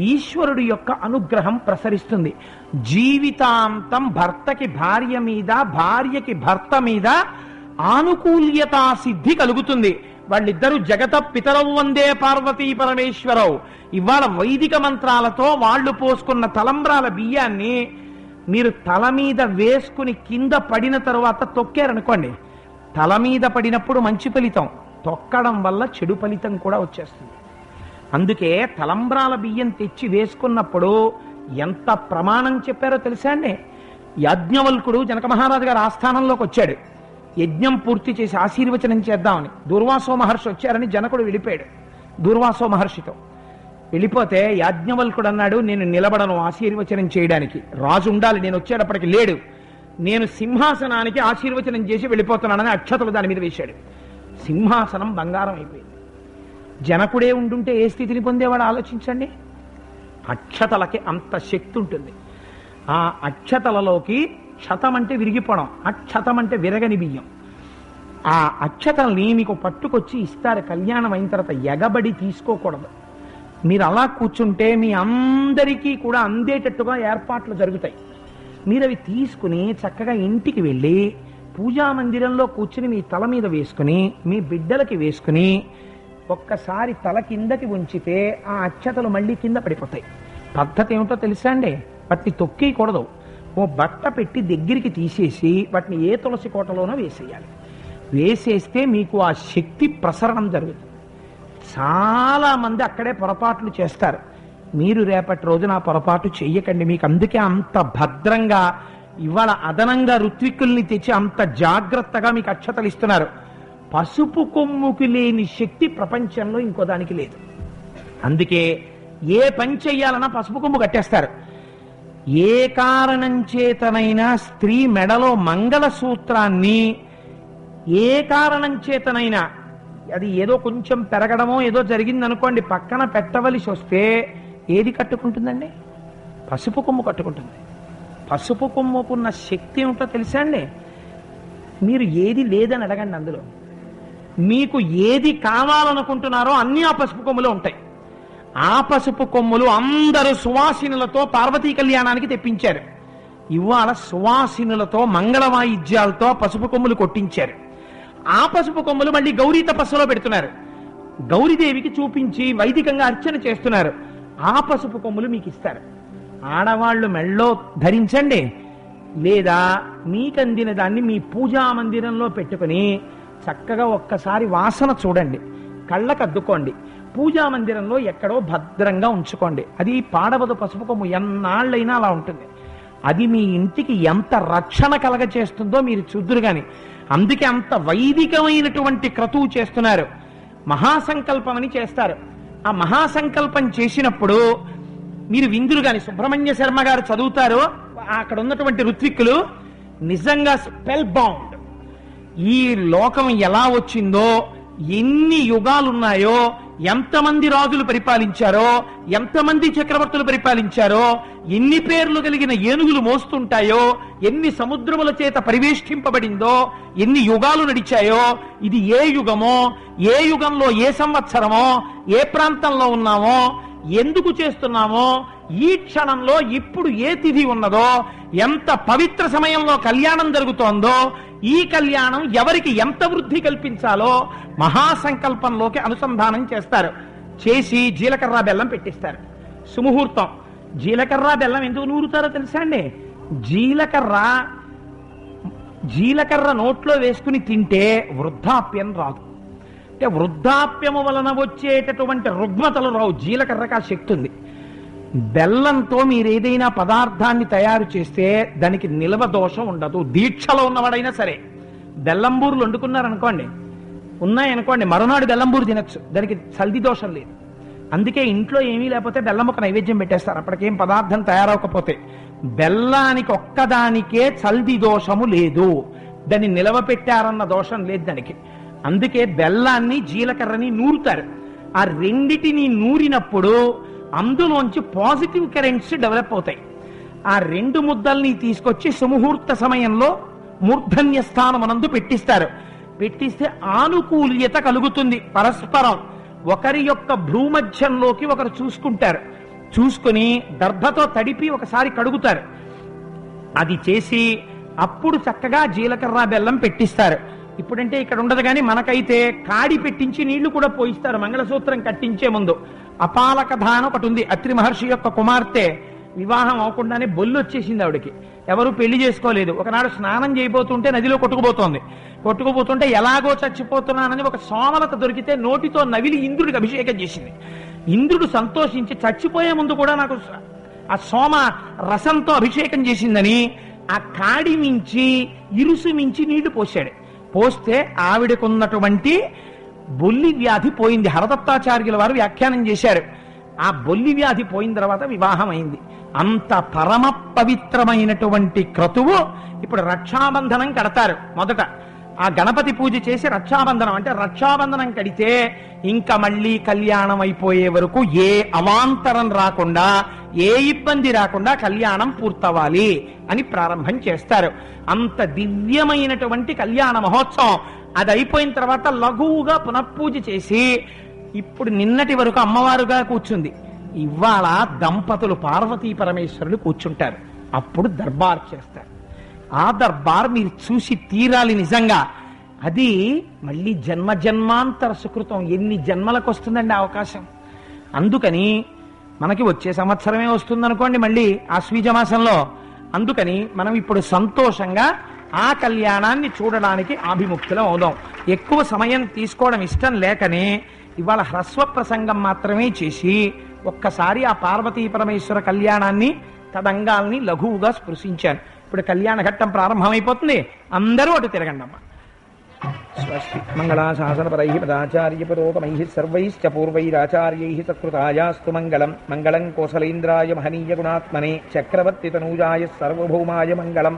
ఈశ్వరుడి యొక్క అనుగ్రహం ప్రసరిస్తుంది. జీవితాంతం భర్తకి భార్య మీద, భార్యకి భర్త మీద ఆనుకూల్యతా సిద్ధి కలుగుతుంది. వాళ్ళిద్దరూ జగత పితరవు వందే పార్వతీ పరమేశ్వరవు. ఇవాళ వైదిక మంత్రాలతో వాళ్ళు పోసుకున్న తలంబ్రాల బియ్యాన్ని మీరు తల మీద వేసుకుని కింద పడిన తరువాత తొక్కారనుకోండి, తల మీద పడినప్పుడు మంచి ఫలితం, తొక్కడం వల్ల చెడు ఫలితం కూడా వచ్చేస్తుంది. అందుకే తలంబ్రాల బియ్యం తెచ్చి వేసుకున్నప్పుడు ఎంత ప్రమాణం చెప్పారో తెలుసా అండి? యాజ్ఞవల్కుడు జనక మహారాజు గారు ఆస్థానంలోకి వచ్చాడు. యజ్ఞం పూర్తి చేసి ఆశీర్వచనం చేద్దామని దూర్వాసో మహర్షి వచ్చారని జనకుడు వెళ్ళిపోయాడు. దూర్వాసో మహర్షితో వెళ్ళిపోతే యాజ్ఞవల్కుడు అన్నాడు, నేను నిలబడను ఆశీర్వచనం చేయడానికి, రాజు ఉండాలి, నేను వచ్చేటప్పటికి లేడు, నేను సింహాసనానికి ఆశీర్వచనం చేసి వెళ్ళిపోతున్నానని అక్షతలు దాని మీద వేశాడు. సింహాసనం బంగారం అయిపోయింది. జనకుడే ఉండుంటే ఏ స్థితిని పొందేవాడు ఆలోచించండి. అక్షతలకి అంత శక్తి ఉంటుంది. ఆ అక్షతలలోకి క్షతం అంటే విరిగిపోవడం, అక్షతం అంటే విరగని బియ్యం. ఆ అక్షతల్ని మీకు పట్టుకొచ్చి ఇస్తారు. కళ్యాణం అయిన తర్వాత ఎగబడి తీసుకోకూడదు. మీరు అలా కూర్చుంటే మీ అందరికీ కూడా అందేటట్టుగా ఏర్పాట్లు జరుగుతాయి. మీరు అవి తీసుకుని చక్కగా ఇంటికి వెళ్ళి పూజా మందిరంలో కూర్చుని మీ తల మీద వేసుకుని మీ బిడ్డలకి వేసుకుని ఒక్కసారి తల కిందకి ఉంచితే ఆ అక్షతలు మళ్ళీ కింద పడిపోతాయి. పద్ధతి ఏమిటో తెలుసా అండి? వాటిని తొక్కేయకూడదు. ఓ బట్ట పెట్టి దగ్గరికి తీసేసి వాటిని ఏ తులసి కోటలోనో వేసేయాలి. వేసేస్తే మీకు ఆ శక్తి ప్రసరణం జరుగుతుంది. చాలా మంది అక్కడే పొరపాట్లు చేస్తారు. మీరు రేపటి రోజున ఆ పొరపాటు చెయ్యకండి. మీకు అందుకే అంత భద్రంగా ఇవాళ అదనంగా ఋత్విక్కుల్ని తెచ్చి అంత జాగ్రత్తగా మీకు అక్షతలు ఇస్తున్నారు. పసుపు కొమ్ముకి లేని శక్తి ప్రపంచంలో ఇంకో దానికి లేదు. అందుకే ఏ పని చెయ్యాలన్నా పసుపు కొమ్ము కట్టేస్తారు. ఏ కారణం చేతనైనా స్త్రీ మెడలో మంగళసూత్రాన్ని ఏ కారణం చేతనైనా, అది ఏదో కొంచెం పెరగడమో ఏదో జరిగిందనుకోండి, పక్కన పెట్టవలసి వస్తే ఏది కట్టుకుంటుందండి? పసుపు కొమ్ము కట్టుకుంటుంది. పసుపు కొమ్ముకున్న శక్తి ఏమిటో తెలుసా అండి? మీరు ఏది లేదని అడగండి. అందులో మీకు ఏది కావాలనుకుంటున్నారో అన్నీ ఆ పసుపు కొమ్ములో ఉంటాయి. ఆ పసుపు కొమ్ములు అందరూ సువాసినులతో పార్వతీ కళ్యాణానికి తెప్పించారు. ఇవాళ సువాసినులతో మంగళ వాయిద్యాలతో పసుపు కొమ్ములు కొట్టించారు. ఆ పసుపు కొమ్ములు మళ్ళీ గౌరీ తపస్సులో పెడుతున్నారు. గౌరీదేవికి చూపించి వైదికంగా అర్చన చేస్తున్నారు. ఆ పసుపు కొమ్ములు మీకు ఇస్తారు. ఆడవాళ్లు మెళ్ళో ధరించండి, లేదా మీకందిన దాన్ని మీ పూజా మందిరంలో పెట్టుకుని చక్కగా ఒక్కసారి వాసన చూడండి, కళ్ళకు అద్దుకోండి. పూజా మందిరంలో ఎక్కడో భద్రంగా ఉంచుకోండి. అది పాడవదు పసుపు కొమ్ము, ఎన్నాళ్ళైనా అలా ఉంటుంది. అది మీ ఇంటికి ఎంత రక్షణ కలగ చేస్తుందో మీరు చూద్దురు గాని. అందుకే అంత వైదికమైనటువంటి క్రతువు చేస్తున్నారు. మహాసంకల్పం అని చేస్తారు. ఆ మహాసంకల్పం చేసినప్పుడు మీరు విందురు గాని, సుబ్రహ్మణ్య శర్మ గారు చదువుతారు, అక్కడ ఉన్నటువంటి ఋత్విక్కులు నిజంగా స్పెల్ బౌండ్. ఈ లోకం ఎలా వచ్చిందో, ఎన్ని యుగాలున్నాయో, ఎంతమంది రాజులు పరిపాలించారో, ఎంతమంది చక్రవర్తులు పరిపాలించారో, ఎన్ని పేర్లు కలిగిన ఏనుగులు మోస్తుంటాయో, ఎన్ని సముద్రముల చేత పరివేష్టింపబడిందో, ఎన్ని యుగాలు నడిచాయో, ఇది ఏ యుగమో, ఏ యుగంలో ఏ సంవత్సరమో, ఏ ప్రాంతంలో ఉన్నామో, ఎందుకు చేస్తున్నామో, ఈ క్షణంలో ఇప్పుడు ఏ తిథి ఉన్నదో, ఎంత పవిత్ర సమయంలో కళ్యాణం జరుగుతోందో, ఈ కళ్యాణం ఎవరికి ఎంత వృద్ధి కల్పించాలో మహాసంకల్పంలోకి అనుసంధానం చేస్తారు. చేసి జీలకర్ర బెల్లం పెట్టిస్తారు. సుముహూర్తం. జీలకర్ర బెల్లం ఎందుకు నూరుతారో తెలుసా అండి? జీలకర్ర నోట్లో వేసుకుని తింటే వృద్ధాప్యం రాదు. అంటే వృద్ధాప్యము వలన వచ్చేటటువంటి రుగ్మతలు రావు. జీలకర్రకు ఆ శక్తి ఉంది. బెల్లంతో మీరు ఏదైనా పదార్థాన్ని తయారు చేస్తే దానికి నిల్వ దోషం ఉండదు. దీక్షలో ఉన్నవాడైనా సరే బెల్లంబూరులు వండుకున్నారనుకోండి, ఉన్నాయనుకోండి, మరునాడు బెల్లంబూరు తినచ్చు, దానికి చల్ది దోషం లేదు. అందుకే ఇంట్లో ఏమీ లేకపోతే బెల్లం ఒక నైవేద్యం పెట్టేస్తారు. అప్పటికేం పదార్థం తయారవకపోతే. బెల్లానికి ఒక్కదానికే చల్ది దోషము లేదు, దాన్ని నిలవ పెట్టారన్న దోషం లేదు దానికి. అందుకే బెల్లాన్ని జీలకర్రని నూరుతారు. ఆ రెండిటిని నూరినప్పుడు అందులోంచి పాజిటివ్ కరెంట్స్ డెవలప్ అవుతాయి. ఆ రెండు ముద్దల్ని తీసుకొచ్చి సుముహూర్త సమయంలో మూర్ధన్య స్థానమునందు పెట్టిస్తారు. పెట్టిస్తే ఆనుకూల్యత కలుగుతుంది. పరస్పరం ఒకరి యొక్క భ్రూమధ్యంలోకి ఒకరు చూసుకుంటారు. చూసుకుని దర్భతో తడిపి ఒకసారి కడుగుతారు. అది చేసి అప్పుడు చక్కగా జీలకర్ర బెల్లం పెట్టిస్తారు. ఇప్పుడంటే ఇక్కడ ఉండదు కానీ మనకైతే కాడి పెట్టించి నీళ్లు కూడా పోయిస్తారు మంగళసూత్రం కట్టించే ముందు. అపాలక ధాన ఒకటి ఉంది. అత్రి మహర్షి యొక్క కుమార్తె వివాహం అవ్వకుండానే బొల్లు వచ్చేసింది ఆవిడకి. ఎవరు పెళ్లి చేసుకోలేదు. ఒకనాడు స్నానం చేయబోతుంటే నదిలో కొట్టుకుపోతుంటే ఎలాగో చచ్చిపోతున్నానని ఒక సోమలత దొరికితే నోటితో నవిలి ఇంద్రుడికి అభిషేకం చేసింది. ఇంద్రుడు సంతోషించి చచ్చిపోయే ముందు కూడా నాకు ఆ సోమ రసంతో అభిషేకం చేసిందని ఆ కాడి మించి ఇరుసు మించి నీళ్లు పోశాడు. పోస్తే ఆవిడకున్నటువంటి బొల్లి వ్యాధి పోయింది. హరదత్తాచార్యుల వారు వ్యాఖ్యానం చేశారు. ఆ బొల్లి వ్యాధి పోయిన తర్వాత వివాహం అయింది. అంత పరమ పవిత్రమైనటువంటి క్రతువు. ఇప్పుడు రక్షాబంధనం కడతారు. మొదట ఆ గణపతి పూజ చేసి రక్షాబంధనం, అంటే రక్షాబంధనం కడితే ఇంకా మళ్ళీ కళ్యాణం అయిపోయే వరకు ఏ అవాంతరం రాకుండా, ఏ ఇబ్బంది రాకుండా కళ్యాణం పూర్తవాలి అని ప్రారంభం చేస్తారు. అంత దివ్యమైనటువంటి కళ్యాణ మహోత్సవం. అది అయిపోయిన తర్వాత లఘువుగా పునఃపూజ చేసి ఇప్పుడు నిన్నటి వరకు అమ్మవారుగా కూర్చుంది. ఇవాళ దంపతులు పార్వతీ పరమేశ్వరులు కూర్చుంటారు. అప్పుడు దర్బార్ చేస్తారు. ఆ దర్బార్ మీరు చూసి తీరాలి నిజంగా. అది మళ్ళీ జన్మ జన్మాంతర సుకృతం. ఎన్ని జన్మలకు వస్తుందండి అవకాశం. అందుకని మనకి వచ్చే సంవత్సరమే వస్తుందనుకోండి మళ్ళీ ఆశ్వీజ మాసంలో. అందుకని మనం ఇప్పుడు సంతోషంగా ఆ కళ్యాణాన్ని చూడడానికి ఆభిముఖ్యులం అవుదాం. ఎక్కువ సమయం తీసుకోవడం ఇష్టం లేకనే ఇవాళ హ్రస్వ ప్రసంగం మాత్రమే చేసి ఒక్కసారి ఆ పార్వతీ పరమేశ్వర కళ్యాణాన్ని తదంగాల్ని లఘువుగా స్పృశించాను. ఇప్పుడు కళ్యాణ ఘట్టం ప్రారంభమైపోతుంది. అందరూ అటు తిరగండి అమ్మ. స్వస్తి మంగళాశాసనపరై పదాచార్య పురోగమై సర్వైశ్చ పూర్వైరాచార్యై సత్కృతాయాస్తు మంగళం. మంగళం కోసలేంద్రాయ మహనీయ గుణాత్మనే చక్రవర్తి తనూజాయ సర్వభౌమాయ మంగళం.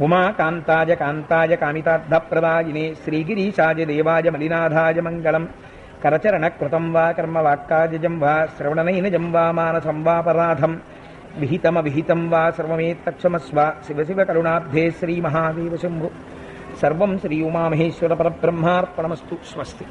ఉమాకాంతాయ కాంతాయ కామితార్థప్రదాయినే శ్రీగిరీశాయ దేవాయ మలినాథాయ మంగళం. కరచరణ కృతం వా కర్మ వాక్కాజం వా శ్రవణనైనజం వా మానసం వాపరాధం విహితమవిహితం వా సర్వమేత్తక్షమస్వ. శివ శివ కరుణాబ్ధే శ్రీ మహాదేవ శంభు. సర్వం శ్రీ ఉమామహేశ్వర పరబ్రహ్మార్పణమస్తు. స్వస్తి.